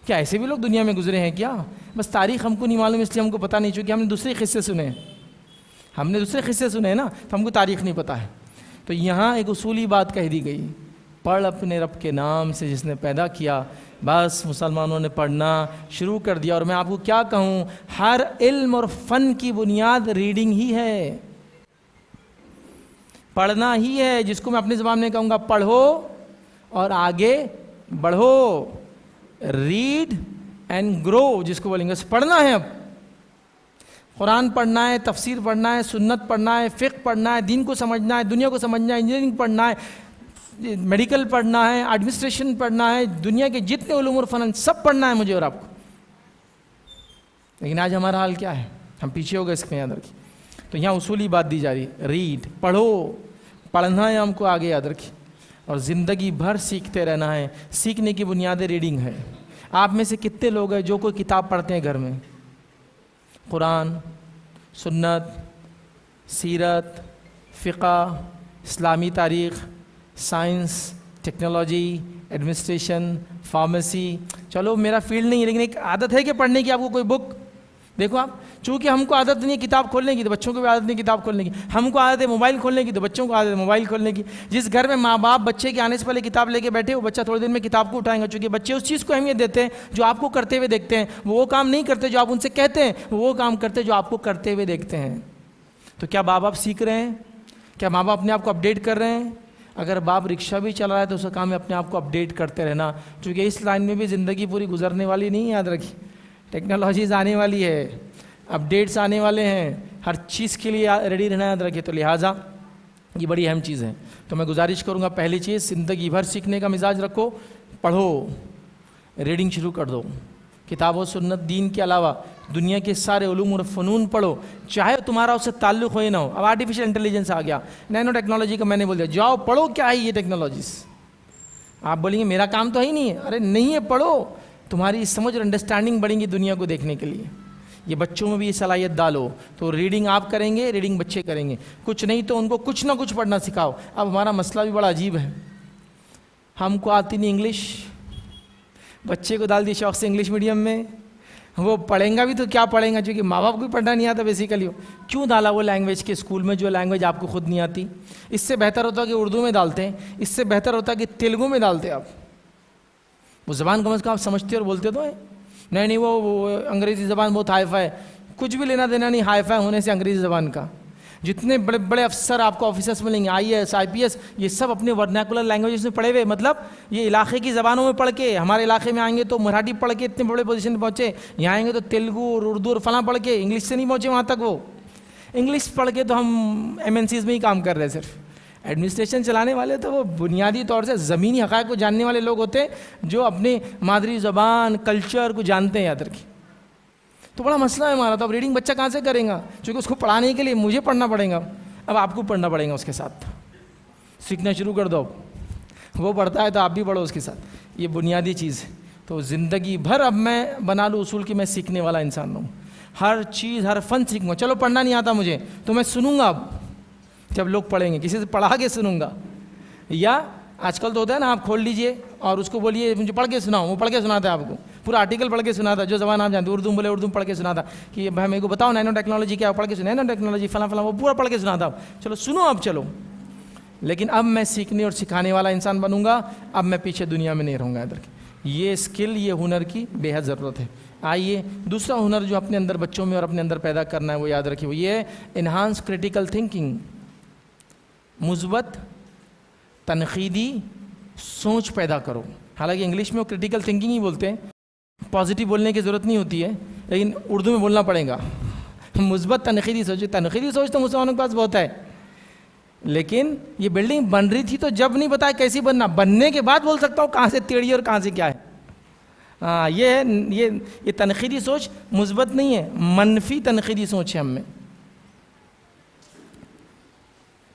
ایسے بھی لوگ دنیا میں گزرے ہیں کیا؟ بس تاریخ ہم کو نہیں معلوم، اس لیے ہم کو پتہ نہیں، چونکہ ہم نے دوسرے قصے سنے ہیں نا، تو ہم کو تاریخ نہیں پتہ ہے۔ تو یہاں ایک اصولی بات کہہ دی گئی، پڑھ اپنے رب کے نام سے جس نے پیدا کیا۔ بس مسلمانوں نے پڑھنا شروع کر دیا، اور میں آپ کو کیا کہوں، ہر علم اور فن کی بنیاد ریڈنگ ہی ہے، پڑھنا ہی ہے، جس کو میں اپنی زبان میں کہوں گا پڑھو اور آگے بڑھو، ریڈ اینڈ گرو جس کو بولیں گے، پڑھنا ہے۔ اب قرآن پڑھنا ہے، تفسیر پڑھنا ہے، سنت پڑھنا ہے، فقہ پڑھنا ہے، دین کو سمجھنا ہے، دنیا کو سمجھنا ہے، انجینئرنگ پڑھنا ہے، میڈیکل پڑھنا ہے، ایڈمنسٹریشن پڑھنا ہے، دنیا کے جتنے علوم اور فنون سب پڑھنا ہے مجھے اور آپ کو۔ لیکن آج ہمارا حال کیا ہے؟ ہم پیچھے ہو گئے اس میں، یاد رکھیے۔ تو یہاں اصولی بات دی جا رہی ہے، ریڈ، پڑھو، پڑھنا ہے ہم کو، آگے یاد رکھیے، اور زندگی بھر سیکھتے رہنا ہے۔ سیکھنے کی بنیاد ریڈنگ ہے۔ آپ میں سے کتنے لوگ ہیں جو کوئی کتاب پڑھتے ہیں گھر میں؟ قرآن، سنت، سیرت، فقہ، اسلامی تاریخ، سائنس، ٹیکنالوجی، ایڈمنسٹریشن، فارمیسی، چلو میرا فیلڈ نہیں ہے، لیکن ایک عادت ہے کہ پڑھنے کی آپ کو کوئی بک؟ دیکھو آپ، چونکہ ہم کو عادت نہیں ہے کتاب کھولنے کی، تو بچوں کو بھی عادت نہیں کتاب کھولنے کی۔ ہم کو عادت ہے موبائل کھولنے کی، تو بچوں کو عادت ہے موبائل کھولنے کی۔ جس گھر میں ماں باپ بچے کے آنے سے پہلے کتاب لے کے بیٹھے، وہ بچہ تھوڑے دن میں کتاب کو اٹھائیں گا، چونکہ بچے اس چیز کو اہمیت دیتے ہیں جو آپ کو کرتے ہوئے دیکھتے ہیں، وہ کام نہیں کرتے جو آپ ان سے کہتے ہیں، وہ کام کرتے جو آپ کو کرتے ہوئے دیکھتے ہیں۔ تو کیا ماں باپ سیکھ رہے ہیں؟ کیا ماں باپ اپنے آپ کو اپڈیٹ کر رہے ہیں؟ اگر باپ رکشہ بھی چلا رہا ہے تو اس کا کام ہے اپنے آپ کو اپڈیٹ کرتے رہنا، چونکہ اس لائن میں بھی زندگی پوری گزرنے والی نہیں ہے، یاد رکھیے۔ ٹیکنالوجیز آنے والی ہے، اپڈیٹس آنے والے ہیں، ہر چیز کے لیے ریڈی رہنا، یاد رکھیے۔ تو لہٰذا یہ بڑی اہم چیز ہے۔ تو میں گزارش کروں گا، پہلی چیز، زندگی بھر سیکھنے کا مزاج رکھو، پڑھو، ریڈنگ شروع کر دو، کتاب و سنت، دین کے علاوہ دنیا کے سارے علوم اور فنون پڑھو، چاہے تمہارا اس سے تعلق ہو یا نہ ہو۔ اب آرٹیفیشل انٹیلیجنس آ گیا، نینو ٹیکنالوجی کا میں نے بول دیا، جاؤ پڑھو کیا ہے یہ ٹیکنالوجیز۔ آپ بولیں گے میرا کام تو ہے ہی نہیں ہے، ارے نہیں ہے، پڑھو، تمہاری سمجھ اور انڈرسٹینڈنگ بڑھیں گی دنیا کو دیکھنے کے لیے۔ یہ بچوں میں بھی یہ صلاحیت ڈالو، تو ریڈنگ آپ کریں گے، ریڈنگ بچے کریں گے، کچھ نہیں تو ان کو کچھ نہ کچھ پڑھنا سکھاؤ۔ اب ہمارا مسئلہ بھی بڑا عجیب ہے، ہم کو آتی نہیں انگلش، بچے کو ڈال دی شوق سے انگلش میڈیم میں، وہ پڑھیں گا بھی تو کیا پڑھیں گا، چونکہ ماں باپ کو بھی پڑھنا نہیں آتا بیسیکلی۔ کیوں ڈالا وہ لینگویج کے اسکول میں جو لینگویج آپ کو خود نہیں آتی؟ اس سے بہتر ہوتا کہ اردو میں ڈالتے ہیں، اس سے بہتر ہوتا کہ تیلگو میں ڈالتے آپ، وہ زبان کم از کم آپ سمجھتے اور بولتے تو ہیں۔ نہیں وہ انگریزی زبان بہت ہائی فائی، کچھ بھی لینا دینا نہیں ہائی فائی ہونے سے انگریزی زبان کا۔ جتنے بڑے بڑے افسر آپ کو آفیسرس ملیں گے، آئی A S, I P S, یہ سب اپنے ورنیکولر لینگویجز میں پڑھے ہوئے، مطلب یہ علاقے کی زبانوں میں پڑھ کے، ہمارے علاقے میں آئیں گے تو مراٹھی پڑھ کے اتنے بڑے پوزیشن پہ پہنچے، یہاں آئیں گے تو تیلگو اور اردو اور فلاں پڑھ کے، انگلش سے نہیں پہنچے وہاں تک۔ وہ انگلش پڑھ کے تو ہم ایم این سیز میں ہی کام کر رہے ہیں، صرف ایڈمنسٹریشن چلانے والے تو وہ بنیادی طور سے زمینی حقائق کو جاننے والے لوگ ہوتے ہیں، جو اپنی مادری زبان، کلچر کو جانتے ہیں، یاد رکھیں۔ تو بڑا مسئلہ ہے ہمارا۔ تو اب ریڈنگ بچہ کہاں سے کرے گا؟ چونکہ اس کو پڑھانے کے لیے مجھے پڑھنا پڑے گا، اب آپ کو پڑھنا پڑے گا اس کے ساتھ، سیکھنا شروع کر دو۔ وہ پڑھتا ہے تو آپ بھی پڑھو اس کے ساتھ، یہ بنیادی چیز ہے۔ تو زندگی بھر اب میں بنا لوں اصول کہ میں سیکھنے والا انسان ہوں، ہر چیز، ہر فن سیکھوں گا۔ چلو پڑھنا نہیں آتا مجھے تو میں سنوں گا، اب جب لوگ پڑھیں گے کسی سے پڑھا کے سنوں گا، یا آج کل تو ہوتا ہے نا، آپ کھول لیجئے اور اس کو بولیے مجھے پڑھ کے سناؤ، وہ پڑھ کے سناتا ہے آپ کو، پورا آرٹیکل پڑھ کے سناتا ہے، جو زبان آپ جانتے، اردو بولے اردو پڑھ کے سناتا کہ بھائی میرے کو بتاؤ نینو ٹیکنالوجی کیا، پڑھ کے سنا، نینو ٹیکنالوجی فلاں فلاں، وہ پورا پڑھ کے سناتا۔ چلو سنو اب، چلو، لیکن اب میں سیکھنے اور سکھانے والا انسان بنوں گا، اب میں پیچھے دنیا میں نہیں رہوں گا۔ ادھر یہ اسکل، یہ ہنر کی بے حد ضرورت ہے۔ آئیے دوسرا ہنر جو اپنے اندر بچوں میں اور اپنے اندر پیدا کرنا ہے، وہ یاد رکھیے، وہ یہ ہے انہانس کریٹیکل تھنکنگ، مثبت تنقیدی سوچ پیدا کرو۔ حالانکہ انگلش میں وہ کریٹیکل تھنکنگ ہی بولتے ہیں، پازیٹیو بولنے کی ضرورت نہیں ہوتی ہے، لیکن اردو میں بولنا پڑے گا، مثبت تنقیدی سوچ۔ تنقیدی سوچ تو مسلمانوں کے پاس بہت ہے، لیکن یہ بلڈنگ بن رہی تھی تو جب نہیں بتایا کیسی بننا، بننے کے بعد بول سکتا ہوں کہاں سے ٹیڑھی اور کہاں سے کیا ہے۔ ہاں یہ تنقیدی سوچ مثبت نہیں ہے، منفی تنقیدی سوچ ہے ہم میں۔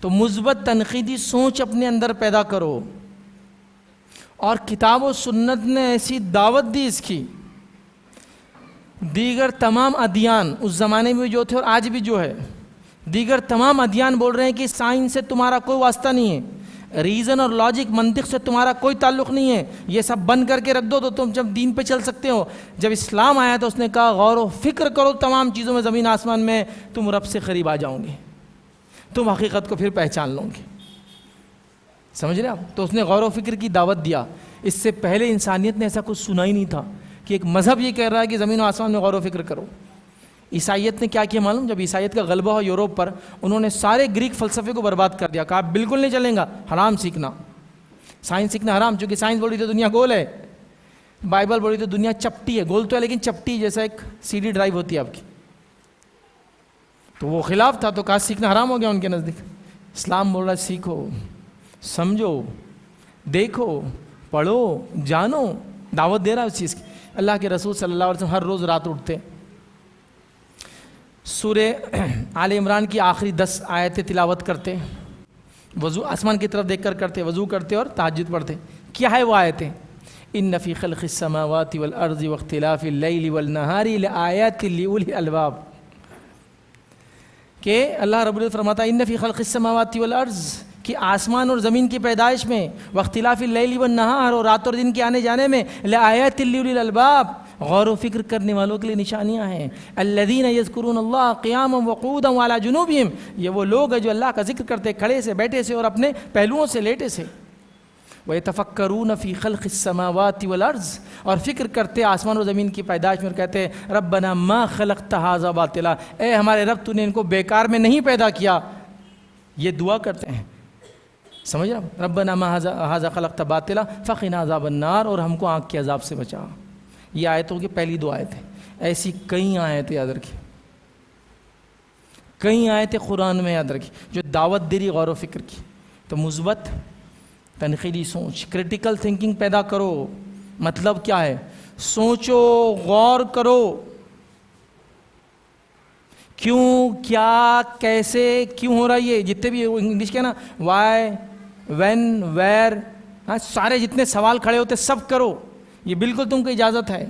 تو مثبت تنقیدی سوچ اپنے اندر پیدا کرو، اور کتاب و سنت نے ایسی دعوت دی اس کی، دیگر تمام ادیان اس زمانے میں جو تھے اور آج بھی جو ہے، دیگر تمام ادیان بول رہے ہیں کہ سائنس سے تمہارا کوئی واسطہ نہیں ہے، ریزن اور لاجک منطق سے تمہارا کوئی تعلق نہیں ہے، یہ سب بند کر کے رکھ دو تو تم جب دین پہ چل سکتے ہو۔ جب اسلام آیا تو اس نے کہا غور و فکر کرو تمام چیزوں میں، زمین آسمان میں، تم رب سے قریب آ جاؤ گے، تم حقیقت کو پھر پہچان لو گے۔ سمجھ رہے آپ؟ تو اس نے غور و فکر کی دعوت دیا۔ اس سے پہلے انسانیت نے ایسا کچھ سنا ہی نہیں تھا کہ ایک مذہب یہ کہہ رہا ہے کہ زمین و آسمان میں غور و فکر کرو۔ عیسائیت نے کیا کیا معلوم؟ جب عیسائیت کا غلبہ ہو یورپ پر، انہوں نے سارے گریک فلسفے کو برباد کر دیا، کہا بالکل نہیں چلیں گا، حرام سیکھنا، سائنس سیکھنا حرام، چونکہ سائنس بولی تو دنیا گول ہے، بائبل بولی تو دنیا چپٹی ہے، گول تو ہے لیکن چپٹی، جیسا ایک سی ڈی ڈرائیو ہوتی ہے آپ کی۔ تو وہ خلاف تھا، تو کہا سیکھنا حرام ہو گیا ان کے نزدیک۔ اسلام بول رہا ہے سیکھو، سمجھو، دیکھو، پڑھو، جانو، دعوت دے رہا ہے اس چیز کی۔ اللہ کے رسول صلی اللہ علیہ وسلم ہر روز رات اٹھتے، سورہ آل عمران کی آخری 10 آیتیں تلاوت کرتے، وضو آسمان کی طرف دیکھ کر کرتے، وضو کرتے اور تہجد پڑھتے۔ کیا ہے وہ آیتیں؟ ان فی خلق السماوات والارض واختلاف اللیل والنہار لآیات لأولی الالباب، کہ اللہ رب العزت فرماتا ہے ان فی خلق السماوات والارض، کہ آسمان اور زمین کی پیدائش میں، واختلاف اللیل والنہار، اور رات اور دن کے آنے جانے میں، لآیات لأولی الالباب، غور و فکر کرنے والوں کے لیے نشانیاں ہیں۔ الذین یذکرون اللہ قیاما وقعودا وعلی جنوبہم، یہ وہ لوگ ہیں جو اللہ کا ذکر کرتے کھڑے سے، بیٹھے سے اور اپنے پہلوؤں سے، لیٹے سے۔ وَيَتَفَكَّرُونَ فِي خَلْقِ السَّمَاوَاتِ وَالْأَرْضِ، اور فکر کرتے آسمان اور زمین کی پیدائش میں، اور کہتے ربنا ما خلقت ھذا باطلا، اے ہمارے رب تو نے ان کو بیکار میں نہیں پیدا کیا، یہ دعا کرتے ہیں۔ سمجھ رہا ہوں؟ ربنا ما ھذا خلقت باطلا فقنا عذاب النار، اور ہم کو آگ کے عذاب سے بچا۔ یہ آیتوں کی پہلی 2 آیتیں، ایسی کئی آیتیں یاد رکھی، کئی آیتیں قرآن میں یاد رکھی جو دعوت دے رہی غور و فکر کی۔ تو مثبت تنقیدی سوچ، کریٹیکل تھنکنگ پیدا کرو۔ مطلب کیا ہے؟ سوچو، غور کرو، کیوں، کیا، کیسے، کیوں ہو رہا ہے یہ، جتنے بھی انگلش کے نا وائی، وین، ویئر، سارے جتنے سوال کھڑے ہوتے سب کرو، یہ بالکل تم کو اجازت ہے۔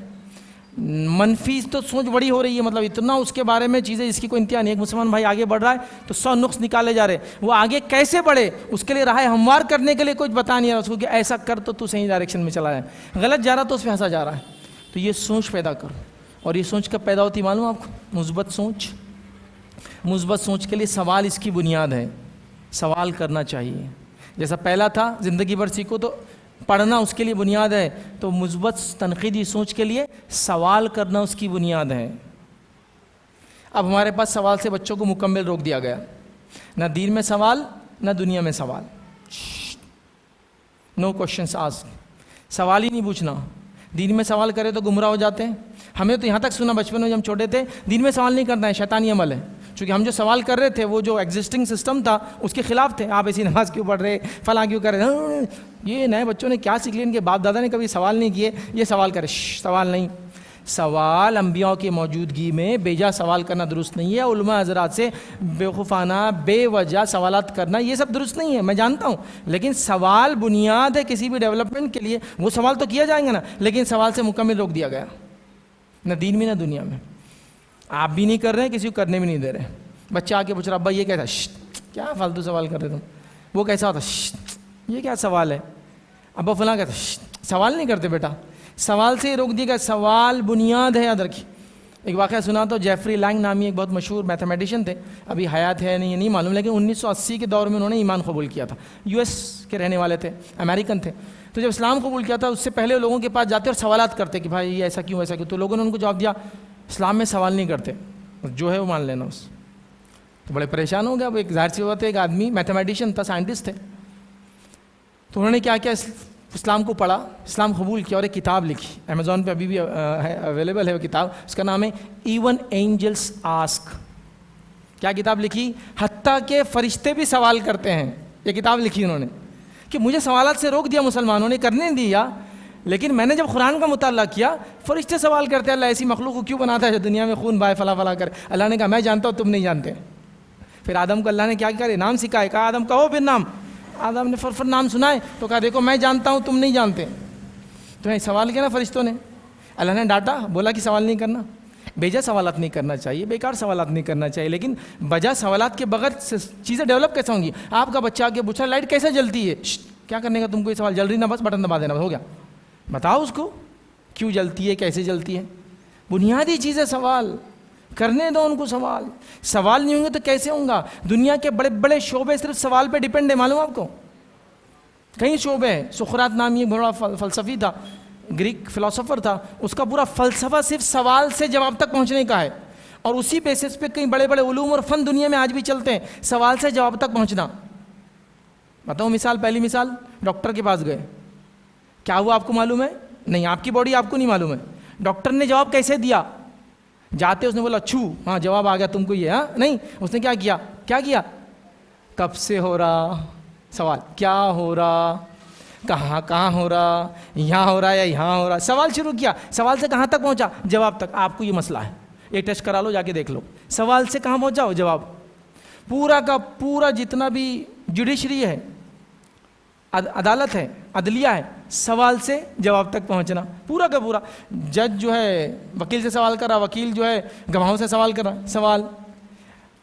منفی تو سوچ بڑی ہو رہی ہے، مطلب اتنا اس کے بارے میں چیزیں جس کی کوئی انتہا نہیں۔ ایک مسلمان بھائی آگے بڑھ رہا ہے تو 100 نقص نکالے جا رہے، وہ آگے کیسے بڑھے اس کے لیے راہ ہموار کرنے کے لیے کچھ بتا نہیں رہا اس کو کہ ایسا کر تو صحیح ڈائریکشن میں چلا ہے، غلط جا رہا تو اس پہ ہنسا جا رہا ہے۔ تو یہ سوچ پیدا کرو، اور یہ سوچ کب پیدا ہوتی معلوم آپ کو؟ مثبت سوچ۔ مثبت سوچ کے لیے سوال اس کی بنیاد ہے، سوال کرنا چاہیے۔ جیسا پہلا تھا زندگی بھر سیکھو، تو پڑھنا اس کے لیے بنیاد ہے، تو مثبت تنقیدی سوچ کے لیے سوال کرنا اس کی بنیاد ہے۔ اب ہمارے پاس سوال سے بچوں کو مکمل روک دیا گیا، نہ دین میں سوال نہ دنیا میں سوال، نو کوشچنس آسک، سوال ہی نہیں پوچھنا۔ دین میں سوال کرے تو گمراہ ہو جاتے ہیں۔ ہمیں تو یہاں تک سنا بچپن میں جب ہم چھوٹے تھے، دین میں سوال نہیں کرنا ہے، شیطانی عمل ہے، چونکہ ہم جو سوال کر رہے تھے وہ جو ایگزسٹنگ سسٹم تھا اس کے خلاف تھے۔ آپ ایسی نماز کیوں پڑھ رہے، فلاں کیوں کر رہے، یہ نئے بچوں نے کیا سیکھ لیا، ان کے باپ دادا نے کبھی سوال نہیں کیے، یہ سوال کرے، سوال نہیں۔ سوال انبیاء کی موجودگی میں بیجا سوال کرنا درست نہیں ہے۔ علماء حضرات سے بیوقوفانہ بے وجہ سوالات کرنا یہ سب درست نہیں ہے، میں جانتا ہوں، لیکن سوال بنیاد ہے کسی بھی ڈیولپمنٹ کے لیے۔ وہ سوال تو کیا جائیں گے نا، لیکن سوال سے مکمل روک دیا گیا، نہ دین میں نہ دنیا میں۔ آپ بھی نہیں کر رہے ہیں، کسی کو کرنے بھی نہیں دے رہے۔ بچہ آ کے پوچھ رہا ابا یہ کیسا، کیا فالتو سوال کر رہے تم، وہ کیسا ہوتا، یہ کیا سوال ہے، ابا فلاں کہتا، سوال نہیں کرتے بیٹا، سوال سے ہی روک دیا گیا۔ سوال بنیاد ہے، یاد رکھیے۔ ایک واقعہ سنا تو جیفری لینگ نامی ایک بہت مشہور میتھمیٹیشین تھے، ابھی حیات ہے نہیں معلوم، لیکن 1980 کے دور میں انہوں نے ایمان قبول کیا تھا۔ یو ایس کے رہنے والے تھے، امریکن تھے۔ تو جب اسلام قبول کیا تھا اس سے پہلے لوگوں کے پاس جاتے اور سوالات کرتے کہ بھائی یہ ایسا کیوں ایسا کیوں، تو لوگوں نے ان کو جواب دیا اسلام میں سوال نہیں کرتے، جو ہے وہ مان لینا اس۔ تو بڑے پریشان ہو گیا، وہ ایک ظاہر سی بات ہے، ایک آدمی میتھمیٹیشین تھا، سائنٹسٹ تھے، تو انہوں نے کیا کیا، اسلام کو پڑھا، اسلام قبول کیا، اور ایک کتاب لکھی، امیزون پہ ابھی بھی اویلیبل ہے وہ کتاب، اس کا نام ہے ایون اینجلس آسک۔ کیا کتاب لکھی؟ حتیٰ کہ فرشتے بھی سوال کرتے ہیں، یہ کتاب لکھی انہوں نے، کہ مجھے سوالات سے روک دیا مسلمانوں نے، کرنے نہیں دیا، لیکن میں نے جب قرآن کا مطالعہ کیا، فرشتے سوال کرتے ہیں اللہ ایسی مخلوق کو کیوں بناتا ہے جو دنیا میں خون بہائے فلاں فلاں کرے۔ اللہ نے کہا میں جانتا ہوں تم نہیں جانتے۔ پھر آدم کو اللہ نے کیا کرے، نام سکھائے، کہا آدم کہو پھر نام، آدم نے فر نام سنائے تو کہا دیکھو میں جانتا ہوں تم نہیں جانتے۔ تو سوال کیا نا فرشتوں نے، اللہ نے ڈانٹا، بولا کہ سوال نہیں کرنا۔ بیجا سوالات نہیں کرنا چاہیے، بیکار سوالات نہیں کرنا چاہیے، لیکن بجا سوالات کے بغیر چیزیں ڈیولپ کیسے ہوں گی؟ آپ کا بچہ آگے پوچھا لائٹ کیسے جلتی ہے، کیا کرنے کا تم کو یہ سوال؟ جل رہی نا، بس بٹن دبا دینا، ہو گیا۔ بتاؤ اس کو کیوں جلتی ہے، کیسے جلتی ہے، بنیادی چیزیں سوال کرنے دو ان کو۔ سوال نہیں ہوں گے تو کیسے ہوں گا؟ دنیا کے بڑے بڑے شعبے صرف سوال پہ ڈیپینڈ ہے، معلوم آپ کو؟ کئی شعبے ہیں۔ سقراط نامی ایک بڑا فلسفی تھا، گریک فلسفر تھا، اس کا پورا فلسفہ صرف سوال سے جواب تک پہنچنے کا ہے، اور اسی بیسس پہ کئی بڑے بڑے علوم اور فن دنیا میں آج بھی چلتے ہیں، سوال سے جواب تک پہنچنا۔ بتاؤ مثال، پہلی مثال، ڈاکٹر کے پاس گئے، کیا ہوا آپ کو معلوم ہے؟ نہیں، آپ کی باڈی آپ کو نہیں معلوم ہے۔ ڈاکٹر نے جواب کیسے دیا؟ جاتے اس نے بولا چھو، ہاں جواب آ گیا تم کو یہ، ہاں نہیں، اس نے کیا کیا؟ کب سے ہو رہا؟ سوال کیا ہو رہا، کہاں ہو رہا، یہاں ہو رہا یا یہاں ہو رہا؟ سوال شروع کیا، سوال سے کہاں تک پہنچا؟ جواب تک۔ آپ کو یہ مسئلہ ہے، یہ ٹیسٹ کرا لو، جا کے دیکھ لو، سوال سے کہاں پہنچا ہو؟ جواب۔ پورا کا پورا جتنا بھی جوڈیشری ہے، عدالت ہے، عدلیہ ہے، سوال سے جواب تک پہنچنا، پورا کا پورا۔ جج جو ہے وکیل سے سوال کر رہا، وکیل جو ہے گواہوں سے سوال کر رہا، سوال۔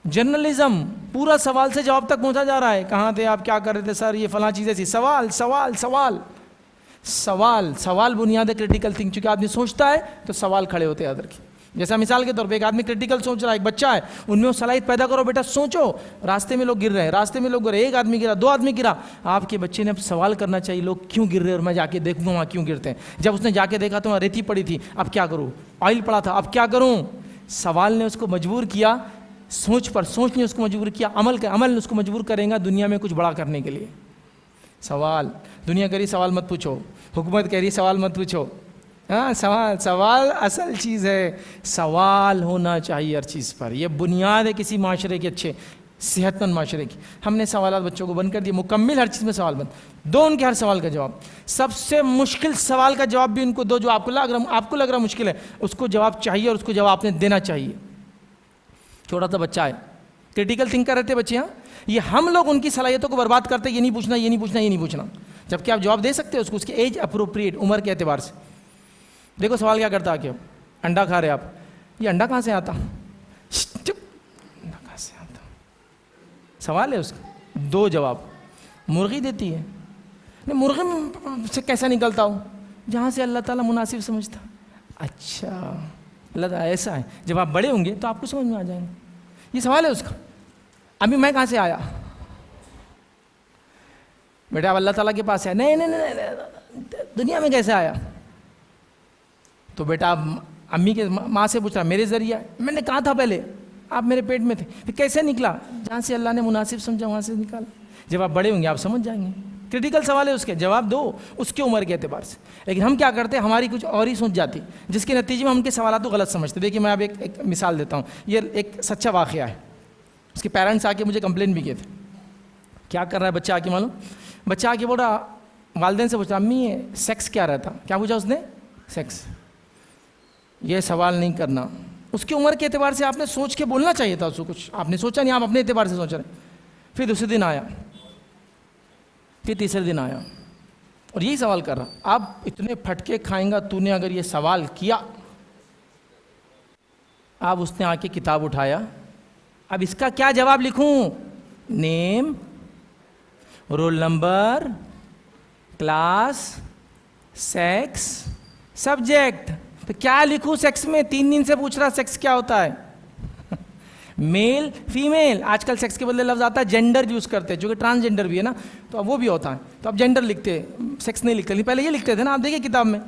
جرنلزم پورا سوال سے جواب تک پہنچا جا رہا ہے، کہاں تھے آپ، کیا کر رہے تھے سر، یہ فلاں چیزیں تھی، سوال سوال سوال سوال سوال بنیاد ہے کریٹیکل تھنک۔ چونکہ آدمی سوچتا ہے تو سوال کھڑے ہوتے ہیں ادھر کی۔ جیسا مثال کے طور پہ ایک آدمی کریٹیکل سوچ رہا ہے، ایک بچہ ہے، ان میں وہ صلاحیت پیدا کرو، بیٹا سوچو، راستے میں لوگ گر رہے ہیں، راستے میں لوگ گر رہے ہیں، ایک آدمی گرا، 2 آدمی گرا، آپ کے بچے نے اب سوال کرنا چاہیے، لوگ کیوں گر رہے ہیں اور میں جا کے دیکھوں گا وہاں کیوں گرتے ہیں۔ جب اس نے جا کے دیکھا تو وہاں ریتی پڑی تھی، اب کیا کروں، آئل پڑا تھا، اب کیا کروں؟ سوال نے اس کو مجبور کیا، سوچ نے اس کو مجبور کیا، عمل نے اس کو مجبور کرے گا دنیا میں کچھ بڑا کرنے کے لیے۔ سوال، دنیا کہہ رہی سوال مت پوچھو، حکومت کہہ رہی سوال مت پوچھو، ہاں سوال اصل چیز ہے، سوال ہونا چاہیے ہر چیز پر، یہ بنیاد ہے کسی معاشرے کے اچھے صحت مند معاشرے کی۔ ہم نے سوالات بچوں کو بند کر دیے، مکمل ہر چیز میں سوال بند، دو ان کے ہر سوال کا جواب۔ سب سے مشکل سوال کا جواب بھی ان کو دو، جو آپ کو لگ رہا مشکل ہے، اس کو جواب چاہیے اور اس کو جواب آپ نے دینا چاہیے۔ چھوٹا سا بچہ ہے، کریٹیکل تھنکر رہتے بچے، ہاں یہ ہم لوگ ان کی صلاحیتوں کو برباد کرتے، یہ نہیں پوچھنا، یہ نہیں پوچھنا، یہ نہیں پوچھنا، جبکہ آپ جواب دے سکتے ہیں اس کو، اس کی ایج اپروپریٹ، عمر کے اعتبار سے۔ دیکھو سوال کیا کرتا ہے کہ انڈا کھا رہے آپ، یہ انڈا کہاں سے آتا؟ انڈا کہاں سے آتا؟ سوال ہے اس کا، 2 جواب۔ مرغی دیتی ہے، نہیں مرغی سے کیسا نکلتا ہوں؟ جہاں سے اللہ تعالیٰ مناسب سمجھتا۔ اچھا اللہ تعالیٰ ایسا ہے، جب آپ بڑے ہوں گے تو آپ کو سمجھ میں آ جائیں گے، یہ سوال ہے اس کا۔ ابھی میں کہاں سے آیا؟ بیٹا اب اللہ تعالیٰ کے پاس ہے، نہیں دنیا میں کیسے آیا؟ تو بیٹا اب امی کے ماں سے پوچھ رہا، میرے ذریعہ، میں نے کہا تھا پہلے آپ میرے پیٹ میں تھے، پھر کیسے نکلا؟ جہاں سے اللہ نے مناسب سمجھا وہاں سے نکالا۔ جب آپ بڑے ہوں گے آپ سمجھ جائیں گے، کریٹیکل سوال ہے، اس کے جواب دو اس کی عمر کے اعتبار سے۔ لیکن ہم کیا کرتے ہیں، ہماری کچھ اور ہی سوچ جاتی، جس کے نتیجے میں ہم کے سوالات کو غلط سمجھتے۔ دیکھیے میں اب ایک مثال دیتا ہوں، یہ ایک سچا واقعہ ہے۔ اس کے پیرنٹس آ کے مجھے کمپلین بھی کیے تھے، کیا کر رہا ہے بچہ آ کے معلوم؟ بچہ آ کے بول رہا، والدین سے پوچھ رہا، امی یہ سیکس کیا رہتا؟ کیا پوچھا اس نے؟ سیکس۔ یہ سوال نہیں کرنا، اس کی عمر کے اعتبار سے آپ نے سوچ کے بولنا چاہیے تھا اس کو، کچھ آپ نے سوچا نہیں، آپ اپنے اعتبار سے سوچ رہے ہیں۔ پھر دوسرے دن آیا، پھر تیسرے دن آیا اور یہی سوال کر رہا، اب اتنے پھٹکے کھائیں گا تو نے اگر یہ سوال کیا۔ اب اس نے آ کے کتاب اٹھایا، اب اس کا کیا جواب لکھوں؟ Name, roll number, class, sex, subject. تو کیا لکھوں سیکس میں؟ 3 دن سے پوچھ رہا سیکس کیا ہوتا ہے، میل فیمیل، آج کل سیکس کے بدلے لفظ آتا ہے جینڈر یوز کرتے ہیں، جو کہ ٹرانسجینڈر بھی ہے نا، تو اب وہ بھی ہوتا ہے، تو اب جینڈر لکھتے ہیں، سیکس نہیں لکھتے، پہلے یہ لکھتے تھے نا، آپ دیکھیں کتاب میں،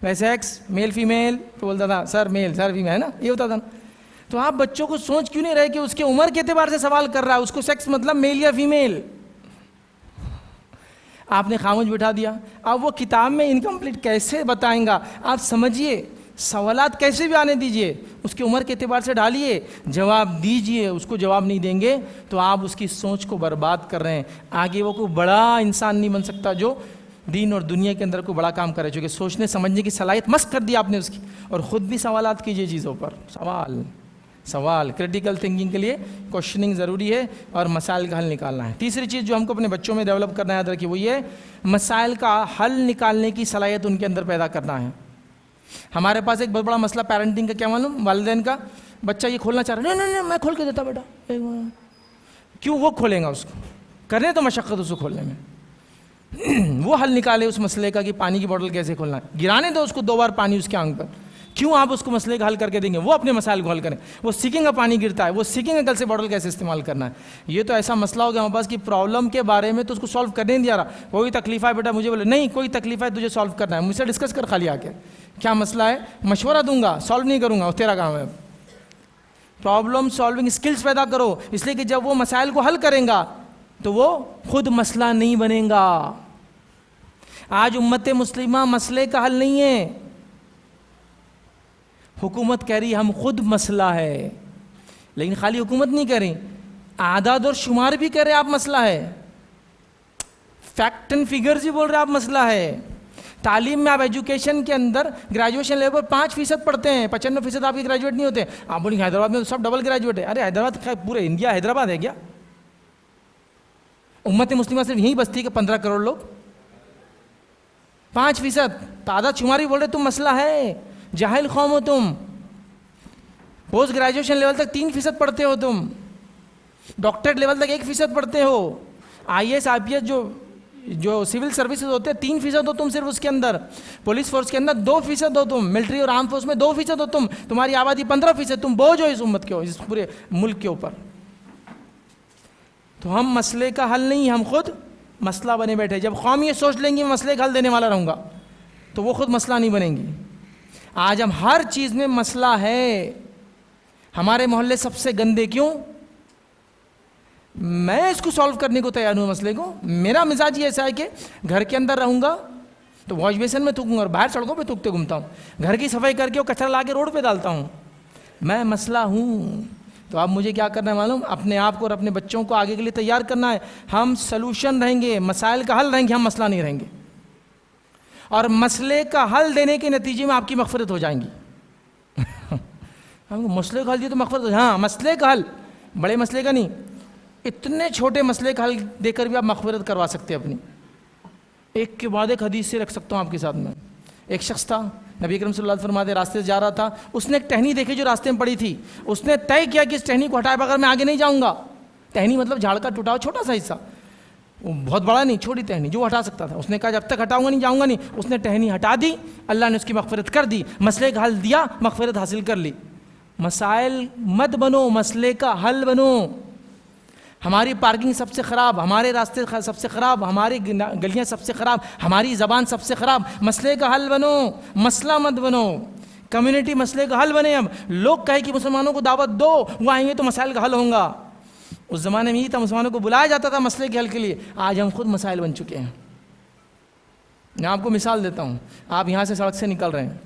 میں سیکس میل فیمیل، تو بولتا تھا سر میل سر فیمیل، ہے نا، یہ ہوتا تھا نا۔ تو آپ بچوں کو سوچ کیوں نہیں رہے کہ اس کے عمر کے اعتبار سے سوال کر رہا ہے، اس کو سیکس مطلب میل یا فیمیل، آپ نے خاموش بٹھا دیا۔ اب وہ کتاب میں انکمپلیٹ کیسے بتائیں گا؟ آپ سمجھیے، سوالات کیسے بھی آنے دیجئے، اس کی عمر کے اعتبار سے ڈالیے، جواب دیجئے، اس کو جواب نہیں دیں گے تو آپ اس کی سوچ کو برباد کر رہے ہیں۔ آگے وہ کوئی بڑا انسان نہیں بن سکتا جو دین اور دنیا کے اندر کوئی بڑا کام کرے، چونکہ سوچنے سمجھنے کی صلاحیت مسخ کر دی آپ نے اس کی۔ اور خود بھی سوالات کیجئے چیزوں پر، سوال کریٹیکل تھنکنگ کے لیے کوشچننگ ضروری ہے اور مسائل کا حل نکالنا ہے۔ تیسری چیز جو ہم کو اپنے بچوں میں ڈیولپ کرنا ہے یاد رکھیے، وہ یہ مسائل کا حل نکالنے کی صلاحیت ان کے اندر پیدا کرنا ہے۔ ہمارے پاس ایک بہت بڑا مسئلہ پیرنٹنگ کا، کیا معلوم، والدین کا، بچہ یہ کھولنا چاہ رہا ہے، نہیں نہیں میں کھول کے دیتا بیٹا، کیوں وہ کھولیں گا، اس کو کرنے تو مشقت اس کو کھولنے میں، وہ حل نکالے اس مسئلے کا کہ پانی کی بوتل کیسے کھولنا ہے، گرانے دو اس کو 2 بار پانی اس کے آنکھ پر، کیوں آپ اس کو مسئلے کا حل کر کے دیں گے، وہ اپنے مسائل کو حل کریں، وہ سیکھیں گا پانی گرتا ہے، وہ سیکھیں گا کل سے بوتل کیسے استعمال کرنا ہے۔ یہ تو ایسا مسئلہ ہو گیا ہمارے پاس کہ پرابلم کے بارے میں تو اس کو سالو کرنے نہیں دیا رہا، کوئی تکلیف ہے بیٹا مجھے بولے نہیں کوئی تکلیف ہے تجھے سالو کرنا ہے، مجھ سے ڈسکس کر خالی آ کے کیا مسئلہ ہے، مشورہ دوں گا، سالو نہیں کروں گا، وہ تیرا کام ہے۔ پرابلم سالونگ اسکلز پیدا کرو، اس لیے کہ جب وہ مسائل کو حل کریں گا تو وہ خود مسئلہ نہیں بنے گا۔ آج امت مسلمہ مسئلے کا حل نہیں ہے، حکومت کہہ رہی ہم خود مسئلہ ہے، لیکن خالی حکومت نہیں کہہ رہی، اعداد اور شمار بھی کہہ رہے آپ مسئلہ ہے، فیکٹ اینڈ فیگرز بھی بول رہے آپ مسئلہ ہے۔ تعلیم میں آپ ایجوکیشن کے اندر گریجویشن لیول پر 5% پڑھتے ہیں، 95% آپ کے گریجویٹ نہیں ہوتے۔ آپ بولیں حیدرآباد میں تو سب ڈبل گریجویٹ ہے، ارے حیدرآباد پورے انڈیا حیدرآباد ہے کیا؟ امت مسلمہ صرف یہی بستی کہ 15 کروڑ لوگ، 5% تعداد شماری بول رہے تم مسئلہ ہے، جاہل قوم ہو تم، پوسٹ گریجویشن لیول تک 3% پڑھتے ہو تم، ڈاکٹریٹ لیول تک 1% پڑھتے ہو، IAS IPS جو سول سروسز ہوتے ہیں 3% ہو تم صرف اس کے اندر، پولیس فورس کے اندر 2% ہو تم، ملٹری اور آرم فورس میں 2% ہو تم، تمہاری آبادی 15%، تم بوجھ ہو اس امت کے، اس پورے ملک کے اوپر۔ تو ہم مسئلے کا حل نہیں، ہم خود مسئلہ بنے بیٹھے۔ جب قوم یہ سوچ لیں گی میں مسئلے کا حل دینے والا رہوں گا تو وہ خود مسئلہ نہیں بنیں گی۔ آج ہم ہر چیز میں مسئلہ ہے، ہمارے محلے سب سے گندے کیوں؟ میں اس کو سالو کرنے کو تیار ہوں، مسئلے کو، میرا مزاج یہ ایسا ہے کہ گھر کے اندر رہوں گا تو واش بیسن میں تھوکوں گا اور باہر سڑکوں پہ تھوکتے گھومتا ہوں، گھر کی صفائی کر کے اور کچرا لا کے روڈ پہ ڈالتا ہوں، میں مسئلہ ہوں۔ تو اب مجھے کیا کرنا ہے معلوم؟ اپنے آپ کو اور اپنے بچوں کو آگے کے لیے تیار کرنا ہے۔ ہم سلوشن رہیں گے، مسائل کا حل رہیں گے، ہم مسئلہ نہیں رہیں گے، اور مسئلے کا حل دینے کے نتیجے میں آپ کی مغفرت ہو جائیں گی۔ ہم مسئلے کا حل دیے تو مغفرت ہو جائے، ہاں مسئلے کا حل، بڑے مسئلے کا نہیں، اتنے چھوٹے مسئلے کا حل دے کر بھی آپ مغفرت کروا سکتے ہیں اپنی۔ ایک کے بعد ایک حدیث سے رکھ سکتا ہوں آپ کے ساتھ میں۔ ایک شخص تھا، نبی اکرم صلی اللہ علیہ وسلم فرماتے راستے سے جا رہا تھا، اس نے ایک ٹہنی دیکھی جو راستے میں پڑی تھی، اس نے طے کیا کہ اس ٹہنی کو ہٹائے بغیر میں آگے نہیں جاؤں گا۔ ٹہنی مطلب جھاڑ کا ٹوٹا ہوا چھوٹا سا حصہ، وہ بہت بڑا نہیں، چھوٹی ٹہنی جو ہٹا سکتا تھا۔ اس نے کہا جب تک ہٹاؤں گا نہیں جاؤں گا نہیں۔ اس نے ٹہنی ہٹا دی، اللہ نے اس کی مغفرت کر دی، مسئلے کا حل دیا، مغفرت حاصل کر لی۔ مسائل مت بنو، مسئلے کا حل بنو۔ ہماری پارکنگ سب سے خراب، ہمارے راستے سب سے خراب، ہماری گلیاں سب سے خراب، ہماری زبان سب سے خراب، مسئلے کا حل بنو، مسئلہ مت بنو۔ کمیونٹی مسئلے کا حل بنے۔ اب لوگ کہے کہ مسلمانوں کو دعوت دو، وہ آئیں گے تو مسائل کا حل ہوگا۔ اس زمانے میں یہ تھا، مسلمانوں کو بلایا جاتا تھا مسئلے کے حل کے لیے۔ آج ہم خود مسائل بن چکے ہیں۔ میں آپ کو مثال دیتا ہوں، آپ یہاں سے سڑک سے نکل رہے ہیں،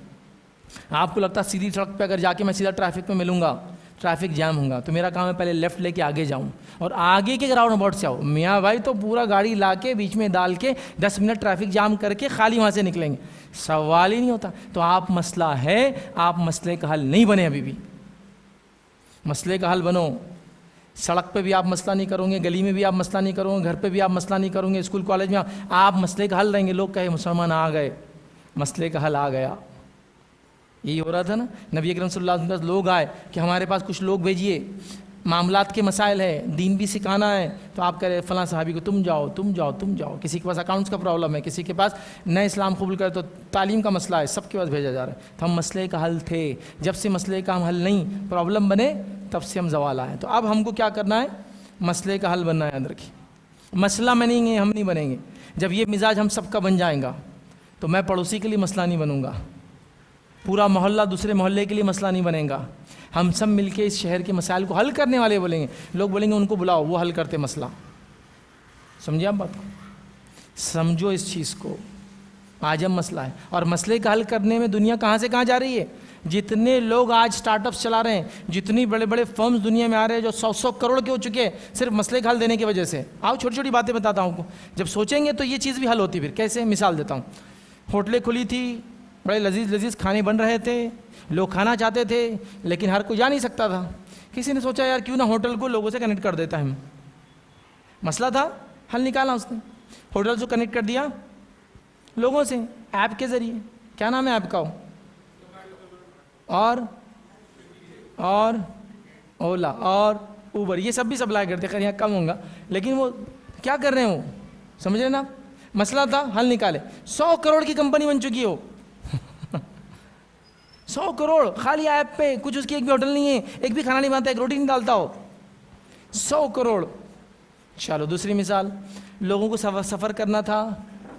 آپ کو لگتا ہے سیدھی سڑک پہ اگر جا کے میں سیدھا ٹریفک میں ملوں گا ٹریفک جام ہوگا، تو میرا کام ہے پہلے لیفٹ لے کے آگے جاؤں اور آگے کے راؤنڈ اباؤٹ سے آؤ۔ میاں بھائی تو پورا گاڑی لا کے بیچ میں ڈال کے 10 منٹ ٹریفک جام کر کے خالی وہاں سے نکلیں گے، سوال ہی نہیں ہوتا۔ تو آپ مسئلہ ہے، آپ مسئلے کا حل نہیں بنے ابھی بھی۔ مسئلے کا حل بنو۔ سڑک پہ بھی آپ مسئلہ نہیں کرو گے، گلی میں بھی آپ مسئلہ نہیں کرو گے، گھر پہ بھی آپ مسئلہ نہیں کرو گے، اسکول کالج میں آپ مسئلے کا حل رہیں گے۔ لوگ کہے مسلمان آ گئے، مسئلے کا حل آ گیا۔ یہی ہو رہا تھا نا، نبی اکرم صلی اللہ علیہ وسلم کے پاس لوگ آئے کہ ہمارے پاس کچھ لوگ بھیجیے، معاملات کے مسائل ہے، دین بھی سکھانا ہے۔ تو آپ کہہ رہے فلاں صحابی کو تم جاؤ تم جاؤ تم جاؤ، کسی کے پاس اکاؤنٹس کا پرابلم ہے، کسی کے پاس نئے اسلام قبول کرے تو تعلیم کا مسئلہ ہے، سب کے پاس بھیجا جا رہا ہے۔ تو ہم مسئلے کا حل تھے، جب سے مسئلے کا ہم حل نہیں، پرابلم بنے، تب سے ہم زوال آئے۔ تو اب ہم کو کیا کرنا ہے؟ مسئلے کا حل بننا ہے۔ اندر کی مسئلہ بنیں گے، ہم نہیں بنیں گے۔ جب یہ مزاج ہم سب کا بن جائیں گا تو میں پڑوسی کے لیے مسئلہ نہیں بنوں گا، پورا محلہ دوسرے محلے کے لیے مسئلہ نہیں بنے گا، ہم سب مل کے اس شہر کے مسائل کو حل کرنے والے بولیں گے۔ لوگ بولیں گے ان کو بلاؤ، وہ حل کرتے مسئلہ۔ سمجھے آپ بات کو؟ سمجھو اس چیز کو۔ آج ہم مسئلہ ہے، اور مسئلے کا حل کرنے میں دنیا کہاں سے کہاں جا رہی ہے۔ جتنے لوگ آج سٹارٹ اپس چلا رہے ہیں، جتنی بڑے بڑے فرمز دنیا میں آ رہے ہیں جو 100 کروڑ کے ہو چکے ہیں، صرف مسئلے کا حل دینے کی وجہ سے۔ آؤ چھوٹی چھوٹی باتیں بتاتا ہوں آپ کو، جب سوچیں گے تو یہ چیز بھی حل ہوتی۔ پھر کیسے؟ مثال دیتا ہوں۔ ہوٹلیں کھلی تھی، بڑے لذیذ لذیذ کھانے بن رہے تھے، لوگ کھانا چاہتے تھے، لیکن ہر کوئی جا نہیں سکتا تھا۔ کسی نے سوچا یار کیوں نہ ہوٹل کو لوگوں سے کنیکٹ کر دیتا ہے۔ ہم مسئلہ تھا، حل نکالا اس نے، ہوٹل سے کنیکٹ کر دیا لوگوں سے، ایپ کے ذریعے۔ کیا نام ہے ایپ کا؟ اور اولا اور اوبر، یہ سب بھی سپلائی کرتے ہیں، خیر یہاں کم ہوں گا، لیکن وہ کیا کر رہے ہیں، وہ سمجھ رہے نا، مسئلہ تھا حل نکالے. 100 کروڑ کی کمپنی بن چکی ہو 100 کروڑ خالی ایپ پہ، کچھ اس کی ایک بھی ہوٹل نہیں ہے، ایک بھی کھانا نہیں بنتا، ایک روٹی نہیں ڈالتا ہو، 100 کروڑ. چلو دوسری مثال، لوگوں کو سفر کرنا تھا،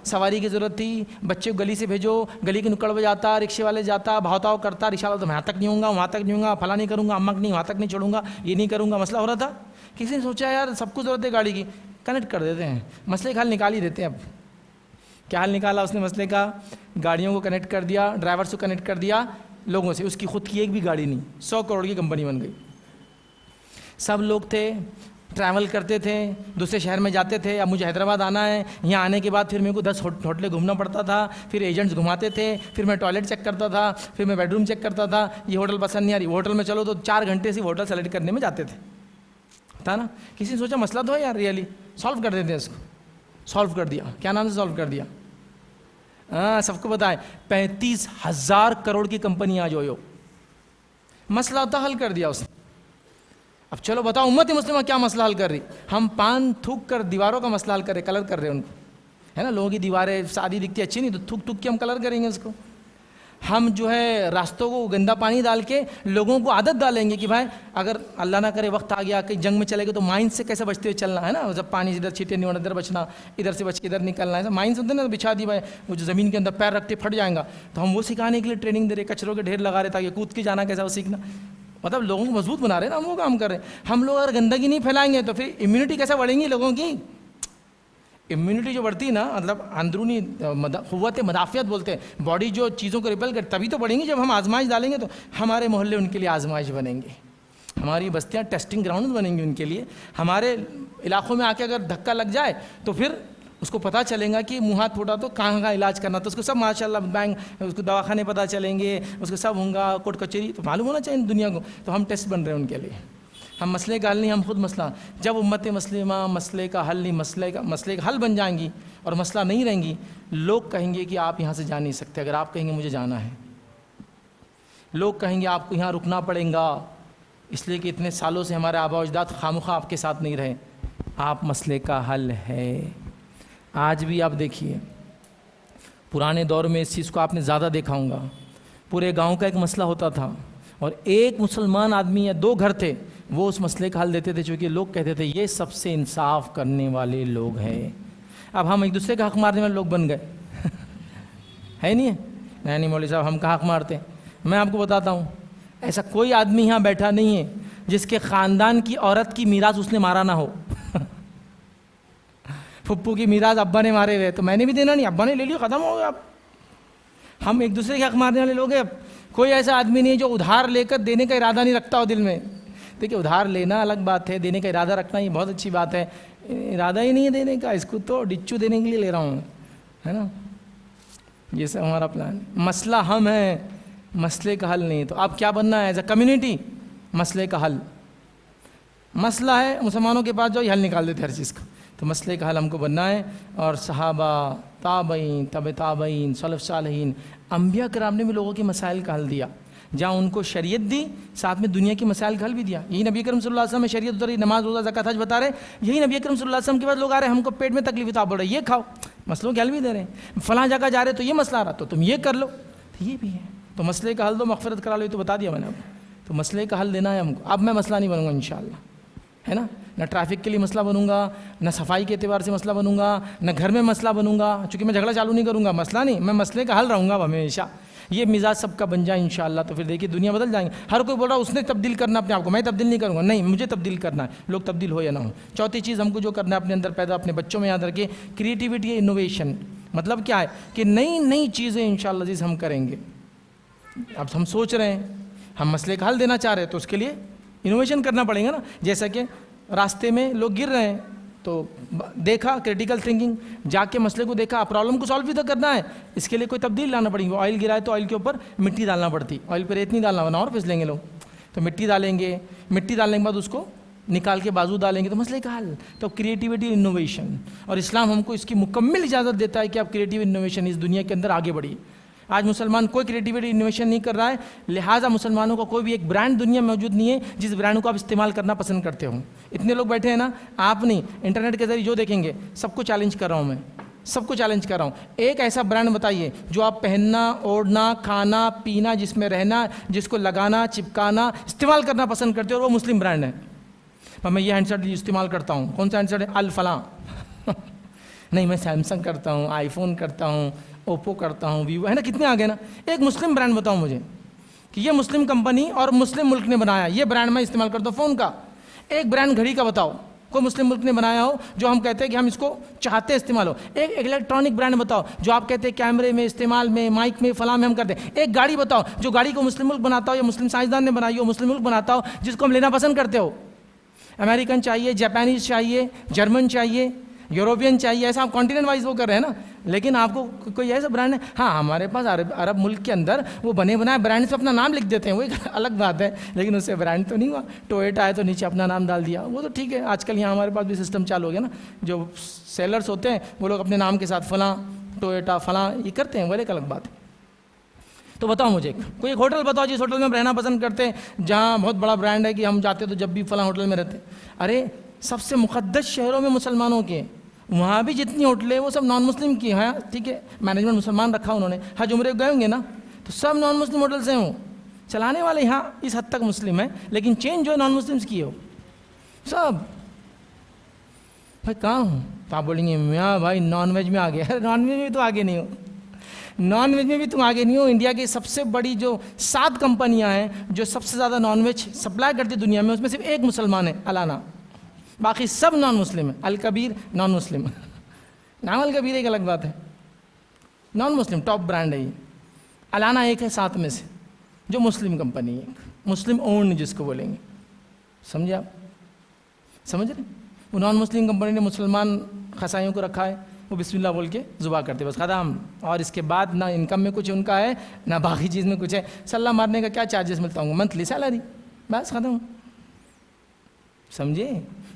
سواری کی ضرورت تھی، بچے کو گلی سے بھیجو، گلی کے نکڑ پہ جاتا، رکشے والے جاتا، بھاؤتاؤ کرتا، رکشہ والا تو میں یہاں تک نہیں ہوں گا، وہاں تک نہیں ہوں گا، فلاں نہیں کروں گا، امک نہیں وہاں تک نہیں چھوڑوں گا، یہ نہیں کروں گا. مسئلہ ہو رہا تھا، کسی نے سوچا یار سب کو ضرورت ہے گاڑی کی، کنیکٹ کر دیتے ہیں، مسئلے کا حل نکال ہی دیتے ہیں. اب کیا حل نکالا اس نے مسئلے کا؟ گاڑیوں کو کنیکٹ کر دیا، ڈرائیور سے کنیکٹ کر دیا لوگوں سے، اس کی خود کی ایک بھی گاڑی نہیں، 100 کروڑ کی کمپنی بن گئی. سب لوگ تھے، ٹریول کرتے تھے، دوسرے شہر میں جاتے تھے، اب مجھے حیدرآباد آنا ہے، یہاں آنے کے بعد پھر میرے کو 10 ہوٹلیں گھومنا پڑتا تھا، پھر ایجنٹس گھماتے تھے، پھر میں ٹوائلٹ چیک کرتا تھا، پھر میں بیڈ روم چیک کرتا تھا، یہ ہوٹل پسند نہیں آ رہی، ہوٹل میں چلو تو 4 گھنٹے سے ہوٹل سلیکٹ کرنے میں جاتے تھے، تھا نا. کسی نے سوچا مسئلہ تو ہے یار، ریئلی سالو کر دیتے ہیں اس کو، سالو کر دیا. کیا نام سے سالو کر دیا؟ ہاں سب کو پتا ہے، 35,000 کروڑ کی کمپنی آج ہو، مسئلہ تھا حل کر دیا اس نے. اب چلو بتاؤ امت مسلمہ کیا مسئلہ حل کر رہی؟ ہم پان تھوک کر دیواروں کا مسئلہ حل کر رہے، کلر کر رہے ہیں ان کو، ہے نا. لوگوں کی دیواریں سادی دکھتی اچھی نہیں، تو تھوک تھوک کے ہم کلر کریں گے اس کو. ہم جو ہے راستوں کو گندا پانی ڈال کے لوگوں کو عادت ڈالیں گے کہ بھائی اگر اللہ نہ کرے وقت آ گیا کہ جنگ میں چلے گے تو مائنس سے کیسے بچتے ہوئے چلنا ہے نا، جب پانی ادھر چھینٹے نہیں ہونا ادھر بچنا، ادھر سے بچ کے ادھر نکلنا ہے. مائنس ہوتے ہیں نا، بچھا دی بھائی وہ جو زمین کے اندر پیر رکھتے پھٹ جائیں گا، تو ہم وہ سکھانے کے لیے ٹریننگ دے رہے، کچروں کے ڈھیر لگا رہے تاکہ کود کے جانا کیسا وہ سیکھنا. مطلب لوگوں کو مضبوط بنا رہے ہیں نا، ہم وہ کام کر رہے ہیں. ہم لوگ اگر گندگی نہیں پھیلائیں گے تو پھر امیونٹی کیسے بڑھیں گی لوگوں کی؟ امیونٹی جو بڑھتی نا، مطلب اندرونی قوت مدافعت بولتے ہیں، باڈی جو چیزوں کو ریپل کرے تبھی تو بڑھیں گی. جب ہم آزمائش ڈالیں گے تو ہمارے محلے ان کے لیے آزمائش بنیں گے، ہماری بستیاں ٹیسٹنگ گراؤنڈ بنیں گی ان کے لیے. ہمارے علاقوں میں آ کے اگر دھکا لگ جائے تو پھر اس کو پتہ چلیں گا کہ منہ ہاتھ پھوٹا تو کہاں کہاں علاج کرنا، تو اس کو سب ماشاءاللہ بینک اس کو دواخانے پتہ چلیں گے، اس کو سب ہوں گا، کورٹ کچہری تو معلوم ہونا چاہیے دنیا کو. تو ہم ٹیسٹ بن رہے ہیں ان کے لیے. ہم مسئلے کا حل نہیں، ہم خود مسئلہ. جب امت مسلمہ مسئلے کا حل نہیں، مسئلے کا حل بن جائیں گی اور مسئلہ نہیں رہیں گی، لوگ کہیں گے کہ آپ یہاں سے جا نہیں سکتے. اگر آپ کہیں گے مجھے جانا ہے، لوگ کہیں گے آپ کو یہاں رکنا پڑے گا، اس لیے کہ اتنے سالوں سے ہمارے آباء و اجداد خامخواہ آپ کے ساتھ نہیں رہے. آپ مسئلے کا حل ہے. آج بھی آپ دیکھیے، پرانے دور میں اس چیز کو آپ نے زیادہ دیکھا ہوگا. پورے گاؤں کا ایک مسئلہ ہوتا تھا اور ایک مسلمان آدمی یا 2 گھر تھے، وہ اس مسئلے کا حل دیتے تھے، چونکہ لوگ کہتے تھے یہ سب سے انصاف کرنے والے لوگ ہیں. اب ہم ایک دوسرے کا حق مارنے والے لوگ بن گئے ہے نہیں؟ نہیں مولوی صاحب ہم کا حق مارتے ہیں. میں آپ کو بتاتا ہوں، ایسا کوئی آدمی یہاں بیٹھا نہیں ہے جس کے خاندان کی عورت کی میراث اس نے مارا نہ ہو. پھپھو کی میراث ابا نے مارے ہوئے تو میں نے بھی دینا نہیں، ابا نے لے لیا، ختم ہو گیا. اب ہم ایک دوسرے کے حق مارنے والے لوگ ہیں. اب کوئی ایسا آدمی نہیں جو ادھار لے کر دینے کا ارادہ نہیں رکھتا ہو دل میں. دیکھیے ادھار لینا الگ بات ہے، دینے کا ارادہ رکھنا یہ بہت اچھی بات ہے. ارادہ ہی نہیں ہے دینے کا، اس کو تو ڈچو دینے کے لیے لے رہا ہوں، ہے نا. یہ سب ہمارا پلان ہے. مسئلہ ہم ہیں، مسئلے کا حل نہیں. تو آپ کیا بننا ہے ایز اے کمیونٹی؟ مسئلے کا حل. مسئلہ ہے مسلمانوں کے پاس جو حل نکال دیتے ہر چیز کا. تو مسئلے کا حل ہم کو بننا ہے. اور صحابہ، تابعین، تبع تابعین، سلف صالحین، انبیاء کرام نے بھی لوگوں کے مسائل کا حل دیا. جہاں ان کو شریعت دی، ساتھ میں دنیا کے مسائل کا حل بھی دیا. یہی نبی کرم صلی اللہ علیہ وسلم میں شریعت اتری، نماز روزہ زکوٰۃ حج بتا رہے. یہی نبی کرم صلی اللہ علیہ وسلم کے بعد لوگ آ رہے ہیں، ہم کو پیٹ میں تکلیف تھا، بول رہے یہ کھاؤ، مسئلوں کے حل بھی دے رہے ہیں. فلاں جگہ جا رہے تو یہ مسئلہ آ رہا تو تم یہ کر لو، تو یہ بھی ہے. تو مسئلے کا حل دو، مغفرت کرا لو، یہ تو بتا دیا میں نے آپ کو. تو مسئلے کا حل دینا ہے ہم کو. اب میں مسئلہ نہیں بنوں گا انشاءاللہ، ہے نا. نہ ٹریفک کے لیے مسئلہ بنوں گا، نہ صفائی کے اعتبار سے مسئلہ بنوں گا، نہ گھر میں مسئلہ بنوں گا، چونکہ میں جھگڑا چالو نہیں کروں گا. مسئلہ نہیں، میں مسئلے کا حل رہوں گا ہمیشہ. یہ مزاج سب کا بن جائے انشاءاللہ تو پھر دیکھیے دنیا بدل جائیں گے. ہر کوئی بول رہا ہے اس نے تبدیل کرنا اپنے آپ کو، میں تبدیل نہیں کروں گا. نہیں، مجھے تبدیل کرنا ہے، لوگ تبدیل ہو یا نہ ہو. چوتھی چیز ہم کو جو کرنا ہے اپنے اندر پیدا، اپنے بچوں میں یاد رکھیے، کریٹیوٹی، انوویشن. مطلب کیا ہے کہ نئی چیزیں انشاءاللہ عزیز ہم کریں گے. اب ہم سوچ رہے ہیں، ہم مسئلے کا حل دینا چاہ رہے ہیں تو اس کے لیے انوویشن کرنا پڑے گا نا. جیسا کہ راستے میں لوگ گر رہے ہیں تو دیکھا کریٹیکل تھنکنگ، جا کے مسئلے کو دیکھا، پرابلم کو سالو بھی تو کرنا ہے. اس کے لیے کوئی تبدیل لانا پڑے گی. آئل گرا ہے تو آئل کے اوپر مٹی ڈالنا پڑتی، آئل پہ ریت نہیں ڈالنا ورنہ اور پھس لیں گے لوگ. تو مٹی ڈالیں گے، مٹی ڈالنے کے بعد اس کو نکال کے بازو ڈالیں گے تو مسئلے کا حل. تو کریٹیوٹی، انوویشن. اور اسلام ہم کو اس کی مکمل اجازت دیتا ہے کہ آپ کریٹیو انوویشن اس دنیا کے اندر آگے بڑھیے. آج مسلمان کوئی کریٹیوٹی انوویشن نہیں کر رہا ہے، لہٰذا مسلمانوں کا کوئی بھی ایک برانڈ دنیا میں موجود نہیں ہے جس برانڈ کو آپ استعمال کرنا پسند کرتے ہوں۔ اتنے لوگ بیٹھے ہیں نا، آپ نہیں، انٹرنیٹ کے ذریعے جو دیکھیں گے سب کو چیلنج کر رہا ہوں میں، سب کو چیلنج کر رہا ہوں، ایک ایسا برانڈ بتائیے جو آپ پہننا، اوڑھنا، کھانا پینا، جس میں رہنا، جس کو لگانا، چپکانا، استعمال کرنا پسند کرتے ہو اور وہ مسلم برانڈ ہے۔ میں یہ ہینڈ سیٹ استعمال کرتا ہوں، کون سا ہینڈ سیٹ ہے؟ الفلاں نہیں، میں سیمسنگ کرتا ہوں، آئی فون کرتا ہوں، اوپو کرتا ہوں، ویوو ہے نا، کتنے آ گئے نا۔ ایک مسلم برانڈ بتاؤ مجھے کہ یہ مسلم کمپنی اور مسلم ملک نے بنایا، یہ برانڈ میں استعمال کرتا ہوں فون کا۔ ایک برانڈ گھڑی کا بتاؤ، کوئی مسلم ملک نے بنایا ہو جو ہم کہتے ہیں کہ ہم اس کو چاہتے ہیں استعمال ہو۔ ایک الیکٹرانک برانڈ بتاؤ جو آپ کہتے ہیں کیمرے میں، استعمال میں، مائک میں، فلاں میں ہم کرتے ہیں۔ ایک گاڑی بتاؤ جو گاڑی کو مسلم ملک بناتا ہو یا مسلم سائنسدان نے بنائی ہو، مسلم ملک بناتا ہو، جس کو ہم لینا پسند کرتے ہو۔ امریکن چاہیے، جاپانیز چاہیے، جرمن چاہیے، یوروپین چاہیے، ایسا آپ کانٹیننٹ وائز وہ کر رہے ہیں نا، لیکن آپ کو کوئی ایسا برانڈ ہے؟ ہاں ہمارے پاس عرب ملک کے اندر وہ بنے بنائے برانڈ سے اپنا نام لکھ دیتے ہیں، وہ ایک الگ بات ہے، لیکن اس سے برانڈ تو نہیں ہوا۔ ٹوئیٹا ہے تو نیچے اپنا نام ڈال دیا، وہ تو ٹھیک ہے، آج کل یہاں ہمارے پاس بھی سسٹم چالو ہو گیا نا، جو سیلرز ہوتے ہیں وہ لوگ اپنے نام کے ساتھ فلاں ٹوئیٹا فلاں یہ کرتے ہیں، وہ ایک الگ بات ہے۔ تو بتاؤ مجھے کوئی ایک ہوٹل بتاؤ جس ہوٹل میں ہم رہنا پسند کرتے ہیں، جہاں بہت بڑا برانڈ ہے کہ ہم جاتے تو جب بھی فلاں ہوٹل میں رہتے ہیں۔ ارے سب سے مقدس شہروں میں مسلمانوں کے، وہاں بھی جتنی ہوٹلیں وہ سب نان مسلم کی ہیں، ٹھیک ہے، مینجمنٹ مسلمان رکھا انہوں نے، حج عمرے گئے ہوں گے نا، تو سب نان مسلم ہوٹل سے ہوں، چلانے والے یہاں اس حد تک مسلم ہیں، لیکن چینج جو ہے نان مسلمس کی ہو سب۔ بھائی کہاں ہوں؟ تو آپ بولیں گے میاں بھائی نان ویج میں آ گیا۔ نان ویج میں بھی تو آگے نہیں ہو، نان ویج میں بھی تم آگے نہیں ہو۔ انڈیا کی سب سے بڑی جو 7 کمپنیاں ہیں جو سب سے زیادہ نان ویج سپلائی کرتی دنیا میں، اس میں صرف ایک مسلمان ہے، الانا، باقی سب نان مسلم ہیں۔ الکبیر نان مسلم، نام الکبیر ایک الگ بات ہے، نان مسلم ٹاپ برانڈ ہے یہ۔ الانا ایک ہے 7 میں سے جو مسلم کمپنی ہے، مسلم اونڈ جس کو بولیں گے، سمجھے آپ؟ سمجھ رہے؟ وہ نان مسلم کمپنی نے مسلمان خسائیوں کو رکھا ہے، وہ بسم اللہ بول کے ذبح کرتے بس ختم، اور اس کے بعد نہ انکم میں کچھ ان کا ہے نہ باقی چیز میں کچھ ہے۔ سلہ مارنے کا کیا چارجز ملتا ہوں گا؟ منتھلی سیلری، بس ختم، سمجھے؟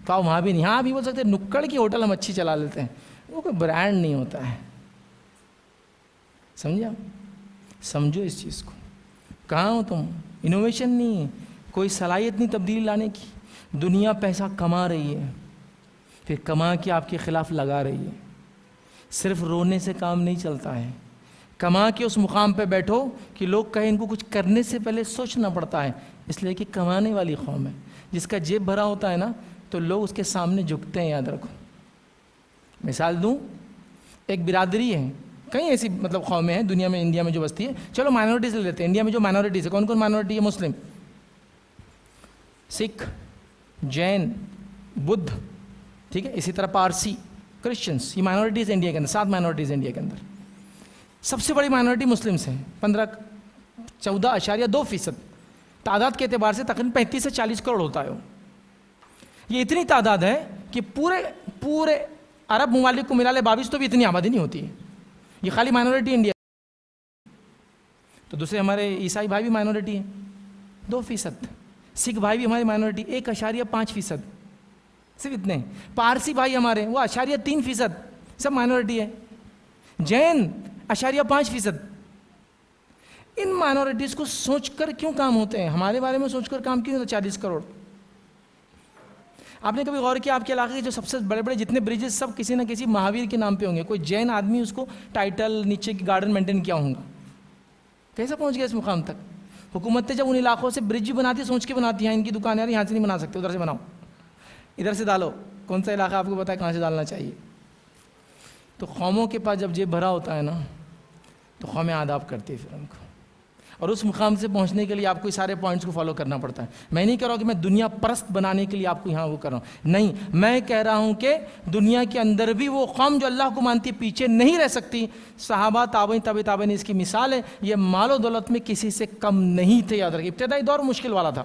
تو آپ وہاں بھی نہیں، ہاں بھی بول سکتے نکڑ کی ہوٹل ہم اچھی چلا لیتے ہیں، وہ کوئی برانڈ نہیں ہوتا ہے، سمجھے آپ؟ سمجھو اس چیز کو، کہاں ہو تم؟ انوویشن نہیں، کوئی صلاحیت نہیں تبدیلی لانے کی۔ دنیا پیسہ کما رہی ہے، پھر کما کے آپ کے خلاف لگا رہی ہے۔ صرف رونے سے کام نہیں چلتا ہے، کما کے اس مقام پہ بیٹھو کہ لوگ کہیں ان کو کچھ کرنے سے پہلے سوچنا پڑتا ہے، اس لیے کہ کمانے والی قوم ہے، جس کا جیب بھرا ہوتا ہے نا تو لوگ اس کے سامنے جھکتے ہیں، یاد رکھو۔ مثال دوں، ایک برادری ہے، کئی ایسی مطلب قومیں ہیں دنیا میں، انڈیا میں جو بستی ہے، چلو مائنورٹیز لے لیتے ہیں۔ انڈیا میں جو مائنورٹیز ہے، کون کون مائنورٹی ہے؟ مسلم، سکھ، جین، بدھ، ٹھیک ہے، اسی طرح پارسی، کرسچنس، یہ مائنورٹیز انڈیا کے اندر، 7 مائنورٹیز انڈیا کے اندر۔ سب سے بڑی مائنورٹی مسلمس ہیں، 14.2%، تعداد کے اعتبار سے تقریباً 35 سے 40 کروڑ ہوتا ہے۔ یہ اتنی تعداد ہے کہ پورے عرب ممالک کو ملا لے 22 تو بھی اتنی آبادی نہیں ہوتی ہے، یہ خالی مائنورٹی انڈیا۔ تو دوسرے ہمارے عیسائی بھائی بھی مائنورٹی ہیں، 2%، سکھ بھائی بھی ہماری مائنورٹی 1.5%، صرف اتنے۔ پارسی بھائی ہمارے وہ 0.3%، سب مائنورٹی ہے۔ جین 0.5%۔ ان مائنورٹیز کو سوچ کر کیوں کام ہوتے ہیں؟ ہمارے بارے میں سوچ کر کام کیوں ہوتا ہے؟ 40 کروڑ۔ آپ نے کبھی غور کیا آپ کے علاقے کے جو سب سے بڑے بڑے جتنے بریجز سب کسی نہ کسی مہاویر کے نام پہ ہوں گے؟ کوئی جین آدمی اس کو ٹائٹل نیچے کی گارڈن مینٹین کیا ہوں گا، کیسے پہنچ گیا اس مقام تک؟ حکومتیں جب ان علاقوں سے برج بناتی سوچ کے بناتی ہیں، ان کی دکان یار یہاں سے نہیں بنا سکتے، ادھر سے بناؤ، ادھر سے ڈالو، کون سا علاقہ آپ کو پتا ہے کہاں سے ڈالنا چاہیے۔ تو قوموں کے پاس جب جیب بھرا ہوتا ہے نا تو قومیں آداب کرتی ہے پھر ان کو، اور اس مقام سے پہنچنے کے لیے آپ کو سارے پوائنٹس کو فالو کرنا پڑتا ہے۔ میں نہیں کہہ رہا ہوں کہ میں دنیا پرست بنانے کے لیے آپ کو یہاں وہ کر رہا ہوں، نہیں، میں کہہ رہا ہوں کہ دنیا کے اندر بھی وہ قوم جو اللہ کو مانتی پیچھے نہیں رہ سکتی۔ صحابہ، تابعین، تابع تابعین اس کی مثال ہے، یہ مال و دولت میں کسی سے کم نہیں تھے، یاد رکھیے۔ ابتدائی دور مشکل والا تھا،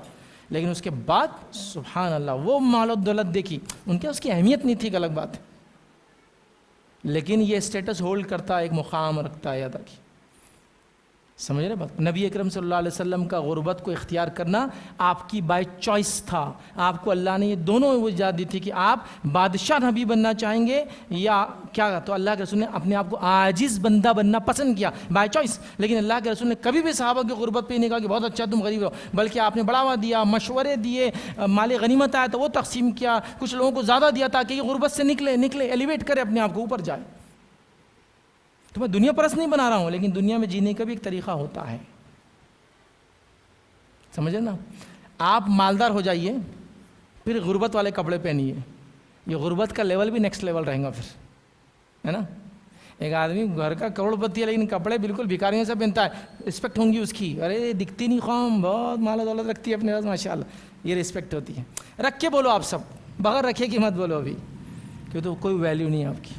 لیکن اس کے بعد سبحان اللہ وہ مال و دولت دیکھی، ان کے اس کی اہمیت نہیں تھی، ایک الگ بات ہے، لیکن یہ اسٹیٹس ہولڈ کرتا ہے، ایک مقام رکھتا ہے، یاد رکھیے۔ سمجھ رہے بات؟ نبی اکرم صلی اللہ علیہ وسلم کا غربت کو اختیار کرنا آپ کی بائی چوائس تھا. آپ کو اللہ نے یہ دونوں وہ اجازت دی تھی کہ آپ بادشاہ نبی بننا چاہیں گے یا کیا. تو اللہ کے رسول نے اپنے آپ کو عاجز بندہ بننا پسند کیا بائی چوائس. لیکن اللہ کے رسول نے کبھی بھی صحابہ کی غربت پہ نہیں کہا کہ بہت اچھا تم غریب ہو، بلکہ آپ نے بڑھاوا دیا، مشورے دیے، مال غنیمت آیا تو وہ تقسیم کیا، کچھ لوگوں کو زیادہ دیا تاکہ یہ غربت سے نکلے ایلیویٹ کرے اپنے آپ کو، اوپر جائے. تو میں دنیا پرست نہیں بنا رہا ہوں، لیکن دنیا میں جینے کا بھی ایک طریقہ ہوتا ہے. سمجھے نا؟ آپ مالدار ہو جائیے پھر غربت والے کپڑے پہنیے، یہ غربت کا لیول بھی نیکسٹ لیول رہے گا پھر، ہے نا. ایک آدمی گھر کا کروڑ پتی ہے لیکن کپڑے بالکل بھکاریوں سے پہنتا ہے، رسپیکٹ ہوں گی اس کی. ارے دکھتی نہیں قوم بہت مال و دولت رکھتی ہے اپنے پاس ماشاء اللہ، یہ رسپیکٹ ہوتی ہے. رکھ کے بولو آپ سب، بغیر رکھے کی مت بولو ابھی، کیوں تو کوئی ویلیو نہیں ہے آپ کی.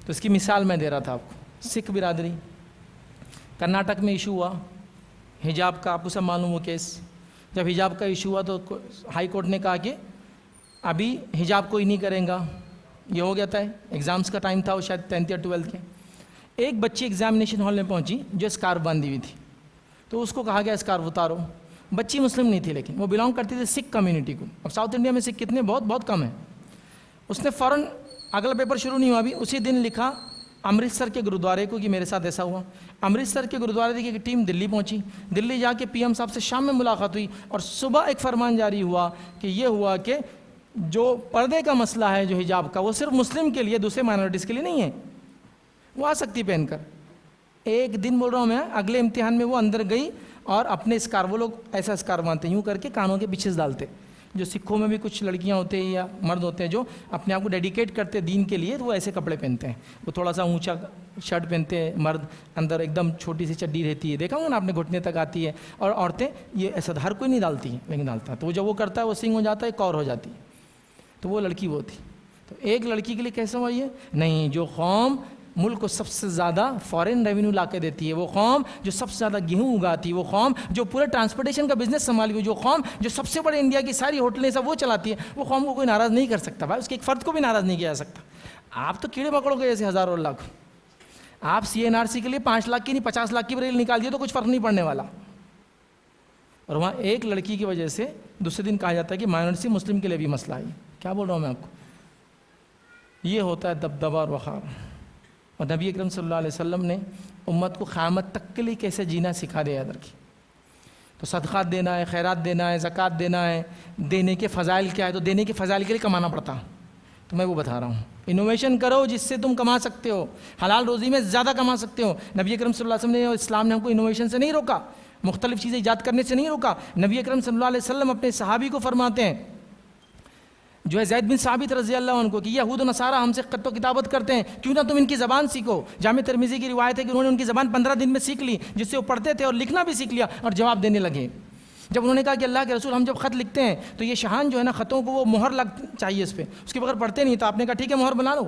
تو اس کی مثال میں دے رہا تھا آپ کو. سکھ برادری، کرناٹک میں ایشو ہوا حجاب کا، آپ کو سب معلوم ہو کیس. جب حجاب کا ایشو ہوا تو ہائی کورٹ نے کہا کہ ابھی حجاب کوئی نہیں کریں گا. یہ ہو گیا تھا، ایگزامس کا ٹائم تھا، وہ شاید 10th یا 12th کے. ایک بچی ایگزامینیشن ہال میں پہنچی جو اسکارف باندھی ہوئی تھی، تو اس کو کہا گیا اسکارف اتارو. بچی مسلم نہیں تھی لیکن وہ بلانگ کرتی تھی سکھ کمیونٹی کو. اب ساؤتھ انڈیا میں سکھ کتنے بہت کم ہیں. اس نے فوراً اگلا پیپر شروع نہیں ہوا ابھی اسی دن لکھا امرتسر کے گرودوارے کو کہ میرے ساتھ ایسا ہوا. امرتسر کے گرودوارے کی ایک ٹیم دلی پہنچی، دلی جا کے پی ایم صاحب سے شام میں ملاقات ہوئی اور صبح ایک فرمان جاری ہوا کہ یہ ہوا کہ جو پردے کا مسئلہ ہے جو حجاب کا، وہ صرف مسلم کے لیے، دوسرے مائنورٹیز کے لیے نہیں ہے. وہ آ سکتی پہن کر. ایک دن بول رہا ہوں میں، اگلے امتحان میں وہ اندر گئی اور اپنے اسکار، وہ لوگ ایسا اسکار باندھتے یوں کر کے کانوں کے پیچھے ڈالتے. جو سکھوں میں بھی کچھ لڑکیاں ہوتے ہیں یا مرد ہوتے ہیں جو اپنے آپ کو ڈیڈیکیٹ کرتے دین کے لیے، تو وہ ایسے کپڑے پہنتے ہیں. وہ تھوڑا سا اونچا شرٹ پہنتے ہیں مرد، اندر ایک دم چھوٹی سی چڈی رہتی ہے، دیکھا ہوں نا آپ نے، گھٹنے تک آتی ہے. اور عورتیں یہ ایسا ہر کوئی نہیں ڈالتی ہیں لیکن ڈالتا ہے. تو وہ جب وہ کرتا ہے وہ سنگ ہو جاتا ہے، کور ہو جاتی ہے. تو وہ لڑکی وہ تھی. تو ایک لڑکی کے لیے کیسا ہوا یہ؟ نہیں، جو قوم ملک کو سب سے زیادہ فارن ریونیو لا کے دیتی ہے، وہ قوم جو سب سے زیادہ گیہوں اگاتی ہے، وہ قوم جو پورے ٹرانسپورٹیشن کا بزنس سنبھالی ہوئی، جو قوم جو سب سے بڑے انڈیا کی ساری ہوٹلیں سب وہ چلاتی ہے، وہ قوم کو کوئی ناراض نہیں کر سکتا بھائی. اس کے ایک فرد کو بھی ناراض نہیں کیا جا سکتا. آپ تو کیڑے مکوڑوں کے جیسے ہزاروں لاکھ. آپ CNRC کے لیے 5 لاکھ کی نہیں 50 لاکھ کی ریل نکال دیے تو کچھ فرق نہیں پڑنے والا. اور وہاں ایک لڑکی کی وجہ سے دوسرے دن کہا جاتا ہے کہ مائنورٹی مسلم کے لیے بھی مسئلہ ہے. کیا بول رہا ہوں میں آپ کو؟ یہ ہوتا ہے دبدبہ اور وقار. اور نبی اکرم صلی اللہ علیہ وسلم نے امت کو قیامت تک کے لیے کیسے جینا سکھا دیا. یاد رکھیے. تو صدقات دینا ہے، خیرات دینا ہے، زکوٰۃ دینا ہے. دینے کے فضائل کیا ہے؟ تو دینے کے فضائل کے لیے کمانا پڑتا. تو میں وہ بتا رہا ہوں. انوویشن کرو جس سے تم کما سکتے ہو، حلال روزی میں زیادہ کما سکتے ہو. نبی اکرم صلی اللہ علیہ وسلم نے، اسلام نے ہم کو انوویشن سے نہیں روکا، مختلف چیزیں ایجاد کرنے سے نہیں روکا. نبی اکرم صلی اللہ علیہ وسلم اپنے صحابی کو فرماتے ہیں، جو ہے زید بن ثابت رضی اللہ عنہ کو، کہ یہود و نصارہ ہم سے خط و کتابت کرتے ہیں، کیوں نہ تم ان کی زبان سیکھو. جامع ترمذی کی روایت ہے کہ انہوں نے ان کی زبان 15 دن میں سیکھ لی، جس سے وہ پڑھتے تھے اور لکھنا بھی سیکھ لیا اور جواب دینے لگے. جب انہوں نے کہا کہ اللہ کے رسول ہم جب خط لکھتے ہیں تو یہ شہان جو ہے نا خطوں کو وہ مہر لگ چاہیے اس پہ، اس کے بغیر پڑھتے نہیں. تو آپ نے کہا ٹھیک ہے مہر بنا لو.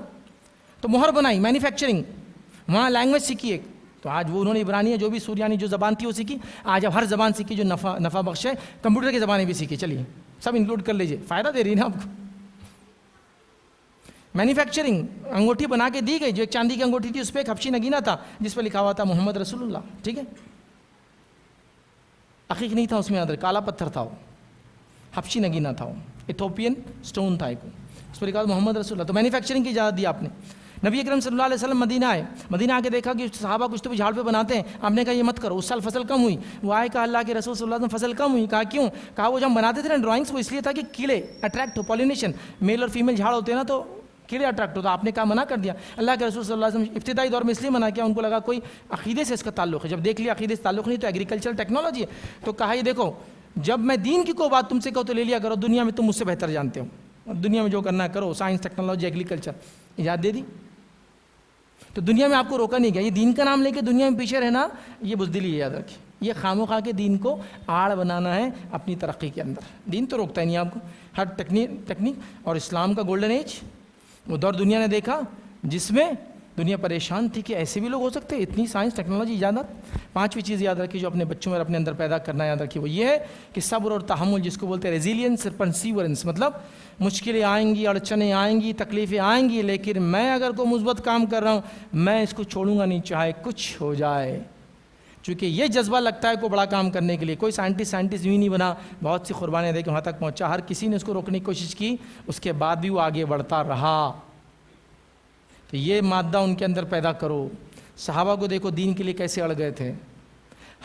تو مہر بنائی، مینوفیکچرنگ، وہاں لینگویج سیکھی ایک. تو آج وہ انہوں نے عبرانی جو بھی سوریانی جو زبان تھی وہ سیکھی. آج اب ہر زبان سیکھی جو نفع بخش ہے. کمپیوٹر کی زبانیں بھی سیکھی، چلیے سب انکلوڈ کر لیجیے، فائدہ دے رہی ہے نا آپ کو. مینوفیکچرنگ، انگوٹھی بنا کے دی گئی، جو ایک چاندی کی انگوٹھی تھی اس پہ ایک حبشی نگینہ تھا جس پہ لکھا ہوا تھا محمد رسول اللہ. ٹھیک ہے، عقیق نہیں تھا اس میں، اندر کالا پتھر تھا، وہ حبشی نگینہ تھا، وہ ایتھوپین سٹون تھا ایک، اس پہ لکھا ہوا محمد رسول اللہ. تو مینوفیکچرنگ کی اجازت دی آپ نے. نبی اکرم صلی اللہ علیہ وسلم مدینہ آئے، مدینہ آ کے دیکھا کہ صحابہ کچھ تو بھی جھاڑ پہ بناتے ہیں. آپ نے کہا یہ مت کرو. اس سال فصل کم ہوئی، وہ آئے کہا اللہ کے رسول صلی اللہ علیہ وسلم فصل کم ہوئی. کہا کیوں؟ کہا وہ جب بناتے تھے نا ڈرائنگس، وہ اس لیے تھا کہ کیڑے اٹریکٹ ہو، پالینیشن، میل اور فیمیل جھاڑ ہوتے ہیں نا تو کیڑے اٹریکٹ ہوتا. آپ نے کہا منع کر دیا. اللہ کے رسول صلی اللہ علیہ وسلم ابتدائی دور میں اس لیے منع کیا، ان کو لگا کوئی عقیدے سے اس کا تعلق ہے. جب دیکھ لیا عقیدے سے تعلق نہیں تو ایگریکلچر ٹیکنالوجی ہے. تو کہا یہ دیکھو جب میں دین کی کوئی بات تم سے کہو تو لے لیا کرو، دنیا میں تم مجھ سے بہتر جانتے ہو، دنیا میں جو کرنا ہے کرو، سائنس ٹیکنالوجی ایگریکلچر ایجاد دے دی. تو دنیا میں آپ کو روکا نہیں گیا. یہ دین کا نام لے کے دنیا میں پیچھے رہنا یہ بزدلی ہے، یاد رکھیے. یہ خاموخواہ کے دین کو آڑ بنانا ہے اپنی ترقی کے اندر. دین تو روکتا ہی نہیں آپ کو. ہر ٹیکنیک اور اسلام کا گولڈن ایج وہ دور دنیا نے دیکھا جس میں دنیا پریشان تھی کہ ایسے بھی لوگ ہو سکتے ہیں، اتنی سائنس ٹیکنالوجی ایجادات. 5ویں چیز یاد رکھیے جو اپنے بچوں میں اپنے اندر پیدا کرنا یاد رکھیے، وہ یہ ہے کہ صبر اور تحمل، جس کو بولتے ہیں ریزیلینس اور پرسیورنس. مطلب مشکلیں آئیں گی، اڑچنیں آئیں گی، تکلیفیں آئیں گی، لیکن میں اگر کوئی مثبت کام کر رہا ہوں میں اس کو چھوڑوں گا نہیں چاہے کچھ ہو جائے. چونکہ یہ جذبہ لگتا ہے کوئی بڑا کام کرنے کے لیے. کوئی سائنٹسٹ یوں ہی نہیں بنا, بہت سی قربانیاں دے کے وہاں تک پہنچا. ہر کسی نے اس کو روکنے کی کوشش کی, اس کے بعد بھی وہ آگے بڑھتا رہا. تو یہ مادہ ان کے اندر پیدا کرو. صحابہ کو دیکھو دین کے لیے کیسے اڑ گئے تھے,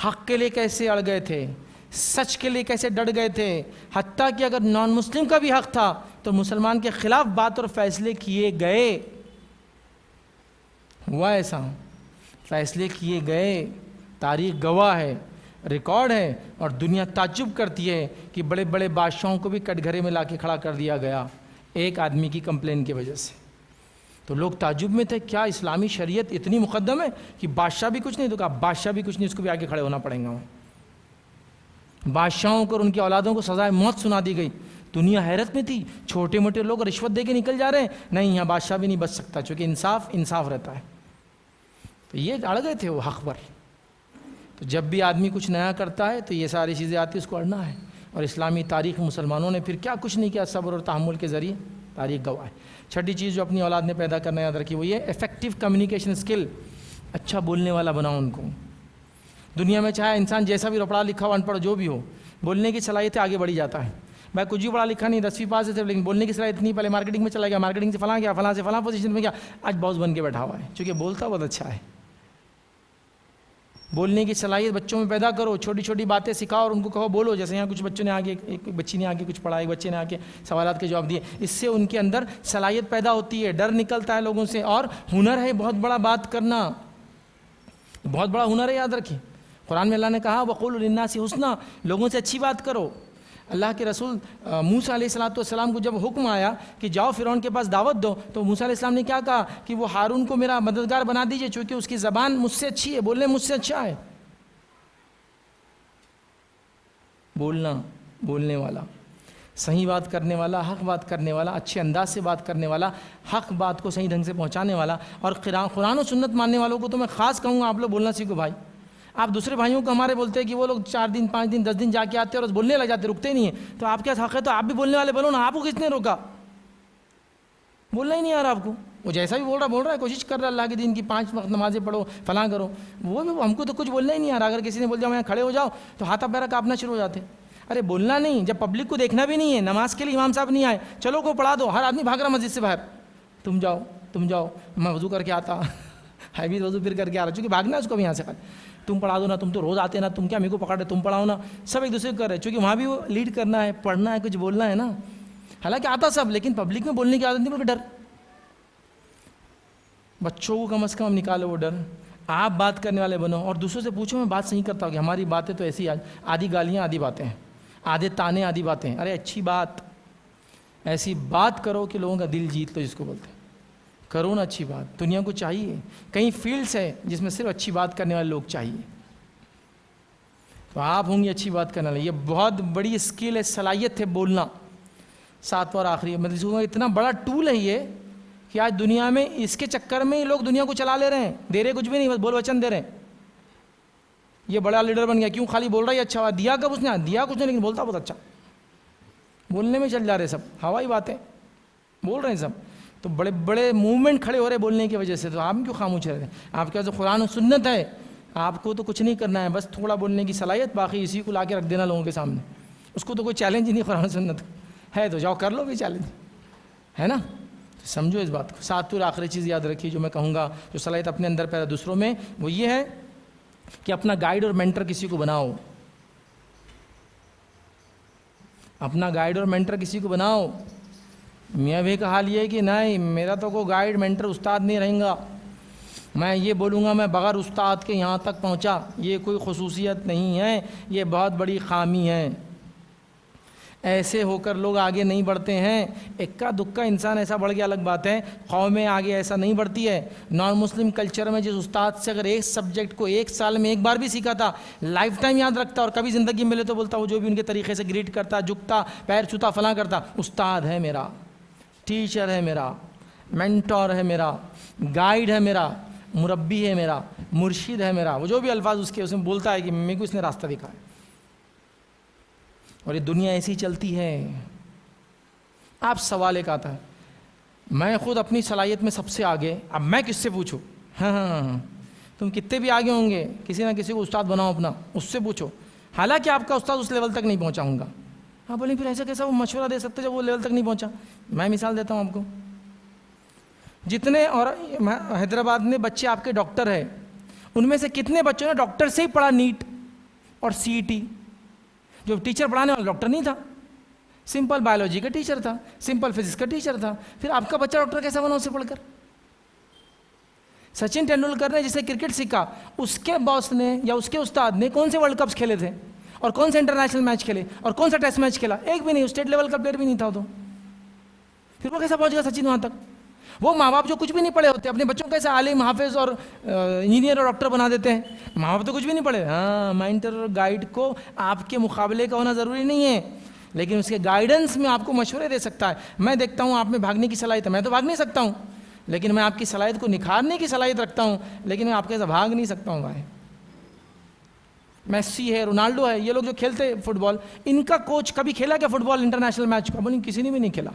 حق کے لیے کیسے اڑ گئے تھے, سچ کے لیے کیسے ڈٹ گئے تھے. حتیٰ کہ اگر نان مسلم کا بھی حق تھا تو مسلمان کے خلاف بات اور فیصلے کیے گئے. ہوا ایسا, فیصلے کیے گئے, تاریخ گواہ ہے, ریکارڈ ہے. اور دنیا تعجب کرتی ہے کہ بڑے بڑے بادشاہوں کو بھی کٹ گھرے میں لا کے کھڑا کر دیا گیا ایک آدمی کی کمپلین کی وجہ سے. تو لوگ تعجب میں تھے, کیا اسلامی شریعت اتنی مقدم ہے کہ بادشاہ بھی کچھ نہیں. تو کہا بادشاہ بھی کچھ نہیں, اس کو بھی آگے کھڑے ہونا پڑے گا. بادشاہوں کو اور ان کی اولادوں کو سزائے موت سنا دی گئی. دنیا حیرت میں تھی, چھوٹے موٹے لوگ رشوت دے کے نکل جا رہے ہیں. نہیں, یہاں بادشاہ بھی نہیں بچ سکتا, چونکہ انصاف رہتا ہے. تو یہ اڑ گئے تھے وہ حق پر. تو جب بھی آدمی کچھ نیا کرتا ہے تو یہ ساری چیزیں آتی, اس کو اڑنا ہے. اور اسلامی تاریخ مسلمانوں نے پھر کیا کچھ نہیں کیا, صبر اور تحمل کے ذریعے, تاریخ گواہ ہے. چھٹی چیز جو اپنی اولاد نے پیدا کرنا یاد رکھی وہ یہ افیکٹو کمیونیکیشن اسکل. اچھا بولنے والا بناؤ ان کو. دنیا میں چاہے انسان جیسا بھی پڑھا لکھا ہو, ان پڑھ جو بھی ہو, بولنے کی صلاحیت آگے بڑھی جاتا ہے. میں کچھ بھی پڑھا لکھا نہیں, 10ویں پاس سے, لیکن بولنے کی صلاحیت نہیں. پہلے مارکیٹنگ میں چلا گیا, مارکیٹنگ سے فلاں گیا, فلاں سے فلاں پوزیشن میں گیا, آج باس بن کے بیٹھا ہوا ہے, چونکہ بولتا بہت اچھا ہے. بولنے کی صلاحیت بچوں میں پیدا کرو, چھوٹی چھوٹی باتیں سکھاؤ اور ان کو کہو بولو. جیسے یہاں کچھ بچوں نے آگے, ایک بچی نے آگے کچھ پڑھا, ایک بچے نے آگے سوالات کے جواب دیے. اس سے ان کے اندر صلاحیت پیدا ہوتی ہے, ڈر نکلتا ہے لوگوں سے. اور ہنر ہے بہت بڑا بات کرنا, بہت بڑا ہنر ہے, یاد رکھیں. قرآن میں اللہ نے کہا وَقُولُوا لِلنَّاسِ حُسْنًا, لوگوں سے اچھی بات کرو. اللہ کے رسول موسیٰ علیہ السلام کو جب حکم آیا کہ جاؤ فرعون کے پاس دعوت دو, تو موسیٰ علیہ السلام نے کیا کہا کہ وہ ہارون کو میرا مددگار بنا دیجئے, چونکہ اس کی زبان مجھ سے اچھی ہے, بولنے مجھ سے اچھا ہے. بولنے والا, صحیح بات کرنے والا, حق بات کرنے والا, اچھے انداز سے بات کرنے والا, حق بات کو صحیح ڈھنگ سے پہنچانے والا. اور قرآن و سنت ماننے والوں کو تو میں خاص کہوں گا, آپ لوگ بولنا سیکھو بھائی. آپ دوسرے بھائیوں کو ہمارے بولتے ہیں کہ وہ لوگ 4 دن 5 دن 10 دن جا کے آتے ہیں اور بولنے لگ جاتے, رکتے نہیں ہیں. تو آپ کیا حق ہے, تو آپ بھی بولنے والے بولو نا. آپ کو کس نے روکا؟ بولنا ہی نہیں آ رہا آپ کو. وہ جیسا بھی بول رہا ہے, کوشش کر رہا ہے اللہ کے دین کی 5 وقت نمازیں پڑھو, فلاں کرو. وہ بھی ہم کو تو کچھ بولنا ہی نہیں آ رہا. اگر کسی نے بول دیا یہاں کھڑے ہو جاؤ تو ہاتھ پیرا کانپنا شروع ہو جاتے. ارے بولنا نہیں, جب پبلک کو دیکھنا بھی نہیں ہے, نماز کے لیے امام صاحب نہیں آئے, چلو کو پڑھا دو. ہر آدمی بھاگ رہا مسجد سے باہر, تم جاؤ, میں وضو کر کے آتا ہے بھی وضو پھر کر کے آ رہا, چونکہ بھاگنا ہے اس کو بھی یہاں سے. تم پڑھا دو نا, تم تو روز آتے نا, تم کیا میرے کو پکڑ رہے, تم پڑھاؤ نا. سب ایک دوسرے کو کر رہے, چونکہ وہاں بھی وہ لیڈ کرنا ہے, پڑھنا ہے, کچھ بولنا ہے نا. حالانکہ آتا سب, لیکن پبلک میں بولنے کی عادت نہیں, بلکہ ڈر. بچوں کو کم از کم نکالو وہ ڈر. آپ بات کرنے والے بنو اور دوسروں سے پوچھو میں بات صحیح کرتا ہوں کہ ہماری باتیں تو ایسی آدھی گالیاں آدھی باتیں ہیں, آدھے تانے آدھی باتیں. ارے اچھی بات, ایسی بات کرو کہ لوگوں کا دل جیت لو, جس کو بولتے ہیں. کرو نا اچھی بات, دنیا کو چاہیے. کئی فیلڈس ہے جس میں صرف اچھی بات کرنے والے لوگ چاہیے. تو آپ ہوں گے اچھی بات کرنے والے. یہ بہت بڑی اسکل ہے, صلاحیت ہے بولنا. 7واں اور آخری, مطلب اتنا بڑا ٹول ہے یہ کہ آج دنیا میں اس کے چکر میں ہی لوگ دنیا کو چلا لے رہے ہیں. دے رہے کچھ بھی نہیں, بس بول وچن دے رہے ہیں. یہ بڑا لیڈر بن گیا, کیوں خالی بول رہا ہے اچھا, دیا کب اس نے, دیا کچھ نہیں لیکن بولتا بہت اچھا. بولنے میں چل جا رہے سب, ہوائی باتیں بول رہے ہیں سب. تو بڑے بڑے موومنٹ کھڑے ہو رہے بولنے کی وجہ سے. تو آپ کیوں خاموش رہے ہیں؟ آپ کے پاس قرآن و سنت ہے, آپ کو تو کچھ نہیں کرنا ہے, بس تھوڑا بولنے کی صلاحیت, باقی اسی کو لا کے رکھ دینا لوگوں کے سامنے. اس کو تو کوئی چیلنج ہی نہیں قرآن و سنت ہے, تو جاؤ کر لو بھی چیلنج, ہے نا. سمجھو اس بات کو. 7 اور آخری چیز یاد رکھیے جو میں کہوں گا, جو صلاحیت اپنے اندر پیدا دوسروں میں, وہ یہ ہے کہ اپنا گائیڈ اور مینٹر کسی کو بناؤ. اپنا گائیڈ اور مینٹر کسی کو بناؤ. میاں بھی کا حال یہ ہے کہ نہیں, میرا تو کوئی گائیڈ مینٹر استاد نہیں رہیں گا, میں یہ بولوں گا میں بغیر استاد کے یہاں تک پہنچا. یہ کوئی خصوصیت نہیں ہے, یہ بہت بڑی خامی ہے. ایسے ہو کر لوگ آگے نہیں بڑھتے ہیں. اکا دکا انسان ایسا بڑھ گیا الگ بات ہے, قومیں آگے ایسا نہیں بڑھتی ہے. نان مسلم کلچر میں جس استاد سے اگر ایک سبجیکٹ کو 1 سال میں ایک بار بھی سیکھا تھا, لائف ٹائم یاد رکھتا, اور کبھی زندگی ملے تو بولتا وہ جو بھی ان کے طریقے سے گریٹ کرتا, جھکتا, پیر چھوتا, فلاں کرتا. استاد ہے میرا, ٹیچر ہے میرا, مینٹور ہے میرا, گائیڈ ہے میرا, مربی ہے میرا, مرشد ہے میرا. وہ جو بھی الفاظ اس کے اس میں بولتا ہے کہ میرے کو اس نے راستہ دکھایا. اور یہ دنیا ایسی چلتی ہے. آپ سوال ایک آتا ہے, میں خود اپنی صلاحیت میں سب سے آگے, اب میں کس سے پوچھوں؟ ہاں, تم کتنے بھی آگے ہوں گے کسی نہ کسی کو استاد بناؤ اپنا، اس سے پوچھو، حالانکہ آپ کا استاد اس لیول تک نہیں پہنچا ہوں گا. آپ بولیں پھر ایسا کیسا وہ مشورہ دے سکتے جب وہ لیول تک نہیں پہنچا؟ میں مثال دیتا ہوں آپ کو. جتنے اور حیدرآباد میں بچے آپ کے ڈاکٹر ہیں، ان میں سے کتنے بچوں نے ڈاکٹر سے ہی پڑھا نیٹ اور CET؟ جو ٹیچر پڑھانے والا ڈاکٹر نہیں تھا، سمپل بایولوجی کا ٹیچر تھا، سمپل فزکس کا ٹیچر تھا. پھر آپ کا بچہ ڈاکٹر کیسا بنا اسے پڑھ کر؟ سچن ٹینڈولکر نے جسے کرکٹ سیکھا، اس کے باس نے یا اس کے استاد نے کون سے ورلڈ کپس کھیلے تھے اور کون سے انٹرنیشنل میچ کھیلے اور کون سا ٹیسٹ میچ کھیلا؟ ایک بھی نہیں. اسٹیٹ لیول کا پلیئر بھی نہیں تھا. تو پھر وہ کیسا پہنچ گیا سچن وہاں تک؟ وہ ماں باپ جو کچھ بھی نہیں پڑھے ہوتے اپنے بچوں کو کیسے عالم، حافظ اور انجینئر اور ڈاکٹر بنا دیتے ہیں؟ ماں باپ تو کچھ بھی نہیں پڑھے. ہاں، مینٹر اور گائیڈ کو آپ کے مقابلے کا ہونا ضروری نہیں ہے، لیکن اس کے گائیڈنس میں آپ کو مشورے دے سکتا ہے. میں دیکھتا ہوں آپ میں بھاگنے کی صلاحیت ہے، میں تو بھاگ نہیں سکتا ہوں، لیکن میں آپ کی صلاحیت کو نکھارنے کی صلاحیت رکھتا ہوں، لیکن میں آپ کے ایسا بھاگ نہیں سکتا ہوں. بھائی میسی ہے، رونالڈو ہے، یہ لوگ جو کھیلتے فٹ بال، ان کا کوچ کبھی کھیلا کیا فٹ بال انٹرنیشنل میچ کا؟ بولیں کسی نے بھی نہیں کھیلا.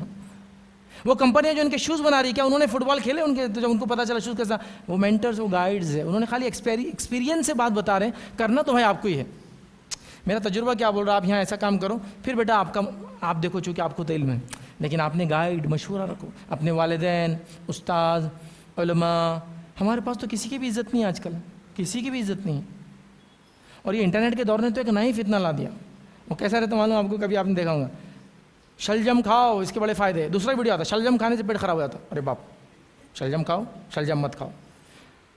وہ کمپنیاں جو ان کے شوز بنا رہی کیا انہوں نے فٹ بال کھیلے ان کے؟ تو جب ان کو پتا چلا شوز کیسا، وہ مینٹرز، وہ گائیڈز ہیں، انہوں نے خالی ایکسپیرینس سے بات بتا رہے ہیں. کرنا تو بھائی آپ کو ہی ہے. میرا تجربہ کیا بول رہا ہے، آپ یہاں ایسا کام کرو، پھر بیٹا آپ دیکھو، چونکہ آپ کو تو علم ہے، لیکن آپ نے گائیڈ، مشورہ رکھو اپنے والدین، استاد، علماء. ہمارے پاس تو کسی کی بھی عزت نہیں ہے آج کل، کسی کی بھی عزت نہیں. اور یہ انٹرنیٹ کے دور نے تو ایک نیا ہی فتنہ لا دیا. وہ کیسا رہتا معلوم آپ کو؟ کبھی آپ نے دیکھا ہوگا، شلجم کھاؤ، اس کے بڑے فائدے. دوسرا ویڈیو آتا ہے شلجم کھانے سے پیٹ خراب ہو جاتا. ارے باپ، شلجم کھاؤ، شلجم مت کھاؤ.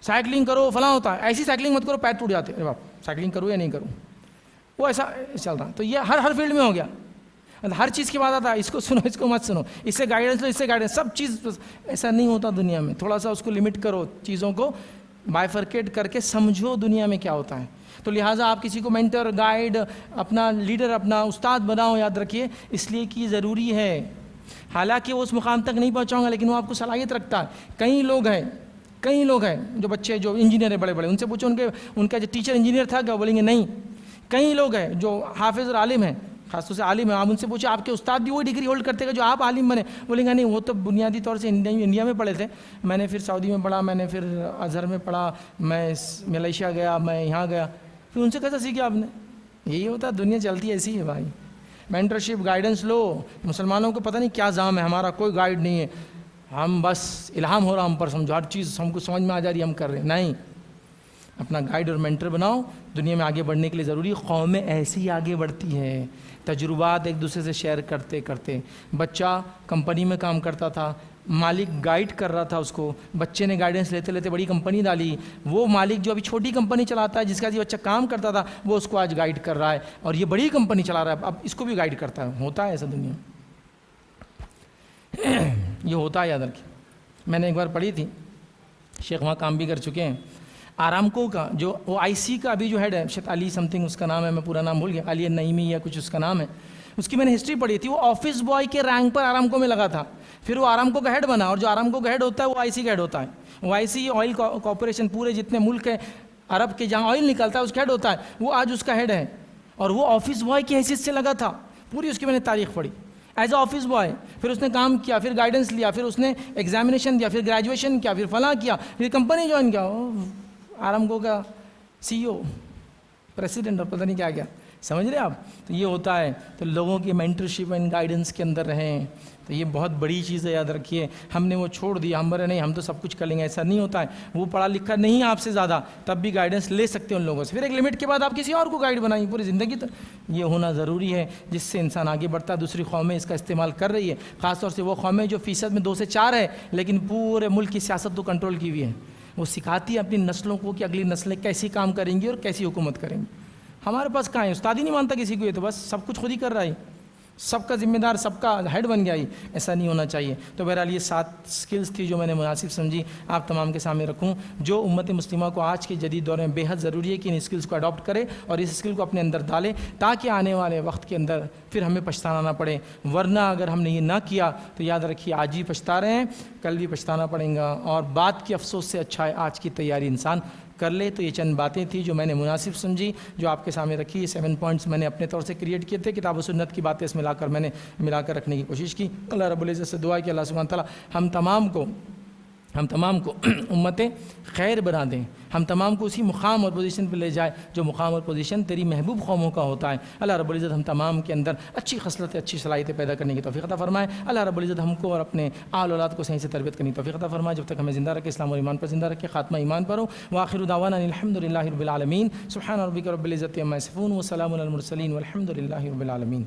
سائیکلنگ کرو، فلاں ہوتا ہے. ایسی سائیکلنگ مت کرو، پیر ٹوٹ جاتے. ارے باپ، سائیکلنگ کروں یا نہیں کروں؟ وہ ایسا چل رہا. تو یہ ہر فیلڈ میں ہو گیا. ہر چیز کی بات آتا ہے، اس کو سنو، اس کو مت سنو، اس سے گائیڈنس لو، اس سے گائیڈنس. سب چیز ایسا نہیں ہوتا دنیا میں. تھوڑا سا اس کو لمٹ کرو، چیزوں کو بائیفرکیٹ کر کے سمجھو دنیا میں کیا ہوتا ہے. تو لہٰذا آپ کسی کو مینٹر، گائیڈ، اپنا لیڈر، اپنا استاد بناؤ، یاد رکھیے، اس لیے کہ ضروری ہے. حالانکہ وہ اس مقام تک نہیں پہنچاؤں گا، لیکن وہ آپ کو صلاحیت رکھتا ہے. کئی لوگ ہیں جو بچے جو انجینئر ہیں بڑے، ان سے پوچھو ان کا جو ٹیچر انجینئر تھا کیا؟ بولیں گے نہیں. کئی لوگ ہیں جو حافظ اور عالم ہیں، خاص طور سے عالم ہیں. آپ ان سے پوچھیں آپ کے استاد بھی وہی ڈگری ہولڈ کرتے گا جو آپ عالم بنے؟ بولیں گے نہیں، وہ تو بنیادی طور سے انڈیا میں پڑھے تھے، میں نے پھر سعودی میں پڑھا، میں نے پھر ازہر میں پڑھا، میں ملیشیا گیا، میں یہاں گیا. پھر ان سے کیسا سیکھا آپ نے؟ یہی ہوتا ہے، دنیا چلتی ایسی ہے بھائی. مینٹرشپ، گائیڈنس لو. مسلمانوں کو پتہ نہیں کیا زام ہے، ہمارا کوئی گائیڈ نہیں ہے، ہم بس الہام ہو رہا ہم پر، سمجھو ہر چیز ہم کو سمجھ میں آ جا رہی ہے، ہم کر رہے ہیں. نہیں، اپنا گائیڈ اور مینٹر بناؤ. دنیا میں آگے بڑھنے کے لیے ضروری. قومیں ایسی ہی آگے بڑھتی ہیں، تجربات ایک دوسرے سے شیئر کرتے کرتے. بچہ کمپنی میں کام کرتا تھا، مالک گائیڈ کر رہا تھا اس کو، بچے نے گائیڈنس لیتے لیتے بڑی کمپنی ڈالی. وہ مالک جو ابھی چھوٹی کمپنی چلاتا ہے، جس کا بچہ کام کرتا تھا، وہ اس کو آج گائیڈ کر رہا ہے، اور یہ بڑی کمپنی چلا رہا ہے، اب اس کو بھی گائیڈ کرتا ہے. ہوتا ہے ایسا دنیا یہ ہوتا ہے، یاد رکھیں. میں نے ایک بار پڑھی تھی، شیخ وہاں کام بھی کر چکے ہیں. آرامکو کا جو وہ IC کا ابھی جو ہیڈ ہے، شاید علی سم تھنگ اس کا نام ہے، میں پورا نام بھول گیا، علی النعیمی یا کچھ اس کا نام ہے. اس کی میں نے ہسٹری پڑھی تھی. وہ آفس بوائے کے رینک پر آرامکو میں لگا تھا، پھر وہ آرامکو کا ہیڈ بنا. اور جو آرامکو کا ہیڈ ہوتا ہے وہ IC کا ہیڈ ہوتا ہے. وہ IC آئل کارپوریشن، پورے جتنے ملک ہیں عرب کے جہاں آئل نکلتا ہے اس کا ہیڈ ہوتا ہے. وہ آج اس کا ہیڈ ہے، اور وہ آفس بوائے کی حیثیت سے لگا تھا. پوری اس کی میں نے تاریخ پڑھی ایز اے آفس بوائے. پھر اس نے کام کیا، پھر گائیڈنس لیا، پھر اس نے ایگزامینیشن دیا، پھر گریجویشن کیا، پھر فلاں کیا، پھر کمپنی جوائن کیا. آرامکو کا CEO، پریسیڈنٹ، اور پتہ نہیں کیا کیا. سمجھ رہے آپ؟ تو یہ ہوتا ہے. تو لوگوں کی مینٹرشپ اینڈ گائیڈنس کے اندر رہیں. تو یہ بہت بڑی چیز ہے، یاد رکھیے. ہم نے وہ چھوڑ دیا، ہم بولے نہیں ہم تو سب کچھ کر لیں گے، ایسا نہیں ہوتا ہے. وہ پڑھا لکھا نہیں آپ سے زیادہ، تب بھی گائیڈنس لے سکتے ہیں ان لوگوں سے. پھر ایک لمٹ کے بعد آپ کسی اور کو گائیڈ بنائیں پوری زندگی. تو یہ ہونا ضروری ہے، جس سے انسان آگے بڑھتا ہے. دوسری قومیں اس کا استعمال کر رہی ہے، خاص طور سے وہ قومیں جو فیصد میں 2 سے 4 ہے، لیکن پورے ملک کی سیاست تو کنٹرول کی ہوئی ہے. وہ سکھاتی ہے اپنی نسلوں کو کہ اگلی نسلیں کیسی کام کریں گی اور کیسی حکومت کریں گی. ہمارے پاس کہاں ہے؟ استاد ہی نہیں مانتا کسی کو، یہ تو بس سب کچھ خود ہی کر رہا ہے، سب کا ذمہ دار، سب کا ہیڈ بن گیا ہی. ایسا نہیں ہونا چاہیے. تو بہرحال یہ 7 سکلز تھی جو میں نے مناسب سمجھی آپ تمام کے سامنے رکھوں، جو امت مسلمہ کو آج کے جدید دور میں بے حد ضروری ہے کہ ان سکلز کو اڈاپٹ کرے اور اس سکل کو اپنے اندر ڈالے، تاکہ آنے والے وقت کے اندر پھر ہمیں پچھتانا نہ پڑے. ورنہ اگر ہم نے یہ نہ کیا تو یاد رکھیے آج ہی پچھتا رہے ہیں، کل بھی پچھتانا پڑے گا. اور بعد کے افسوس سے اچھا ہے آج کی تیاری انسان کر لے. تو یہ چند باتیں تھیں جو میں نے مناسب سمجھی، جو آپ کے سامنے رکھی. یہ 7 پوائنٹس میں نے اپنے طور سے کریٹ کیے تھے، کتاب و سنت کی باتیں اس میں لا کر میں نے ملا کر رکھنے کی کوشش کی. اللہ رب العزت سے دعا کہ اللہ سبحانہ تعالیٰ ہم تمام کو ہم تمام کو امت خیر بنا دیں، ہم تمام کو اسی مقام اور پوزیشن پہ لے جائے جو مقام اور پوزیشن تیری محبوب قوموں کا ہوتا ہے۔ اللہ رب العزت ہم تمام کے اندر اچھی خصلتیں، اچھی صلاحیتیں پیدا کرنے کی توفیق عطا فرمائے۔ اللہ رب العزت ہم کو اور اپنے آل اولاد کو صحیح سے تربیت کرنے کی توفیق عطا فرمائے، جب تک ہمیں زندہ رکھے، اسلام اور ایمان پر زندہ رکھے، خاتمہ ایمان پر ہو۔ وآخر دعوانا الحمد للہ رب العالمین، سبحان ربک رب العزت عما یصفون وسلام علی المرسلین والحمد للہ رب العالمین۔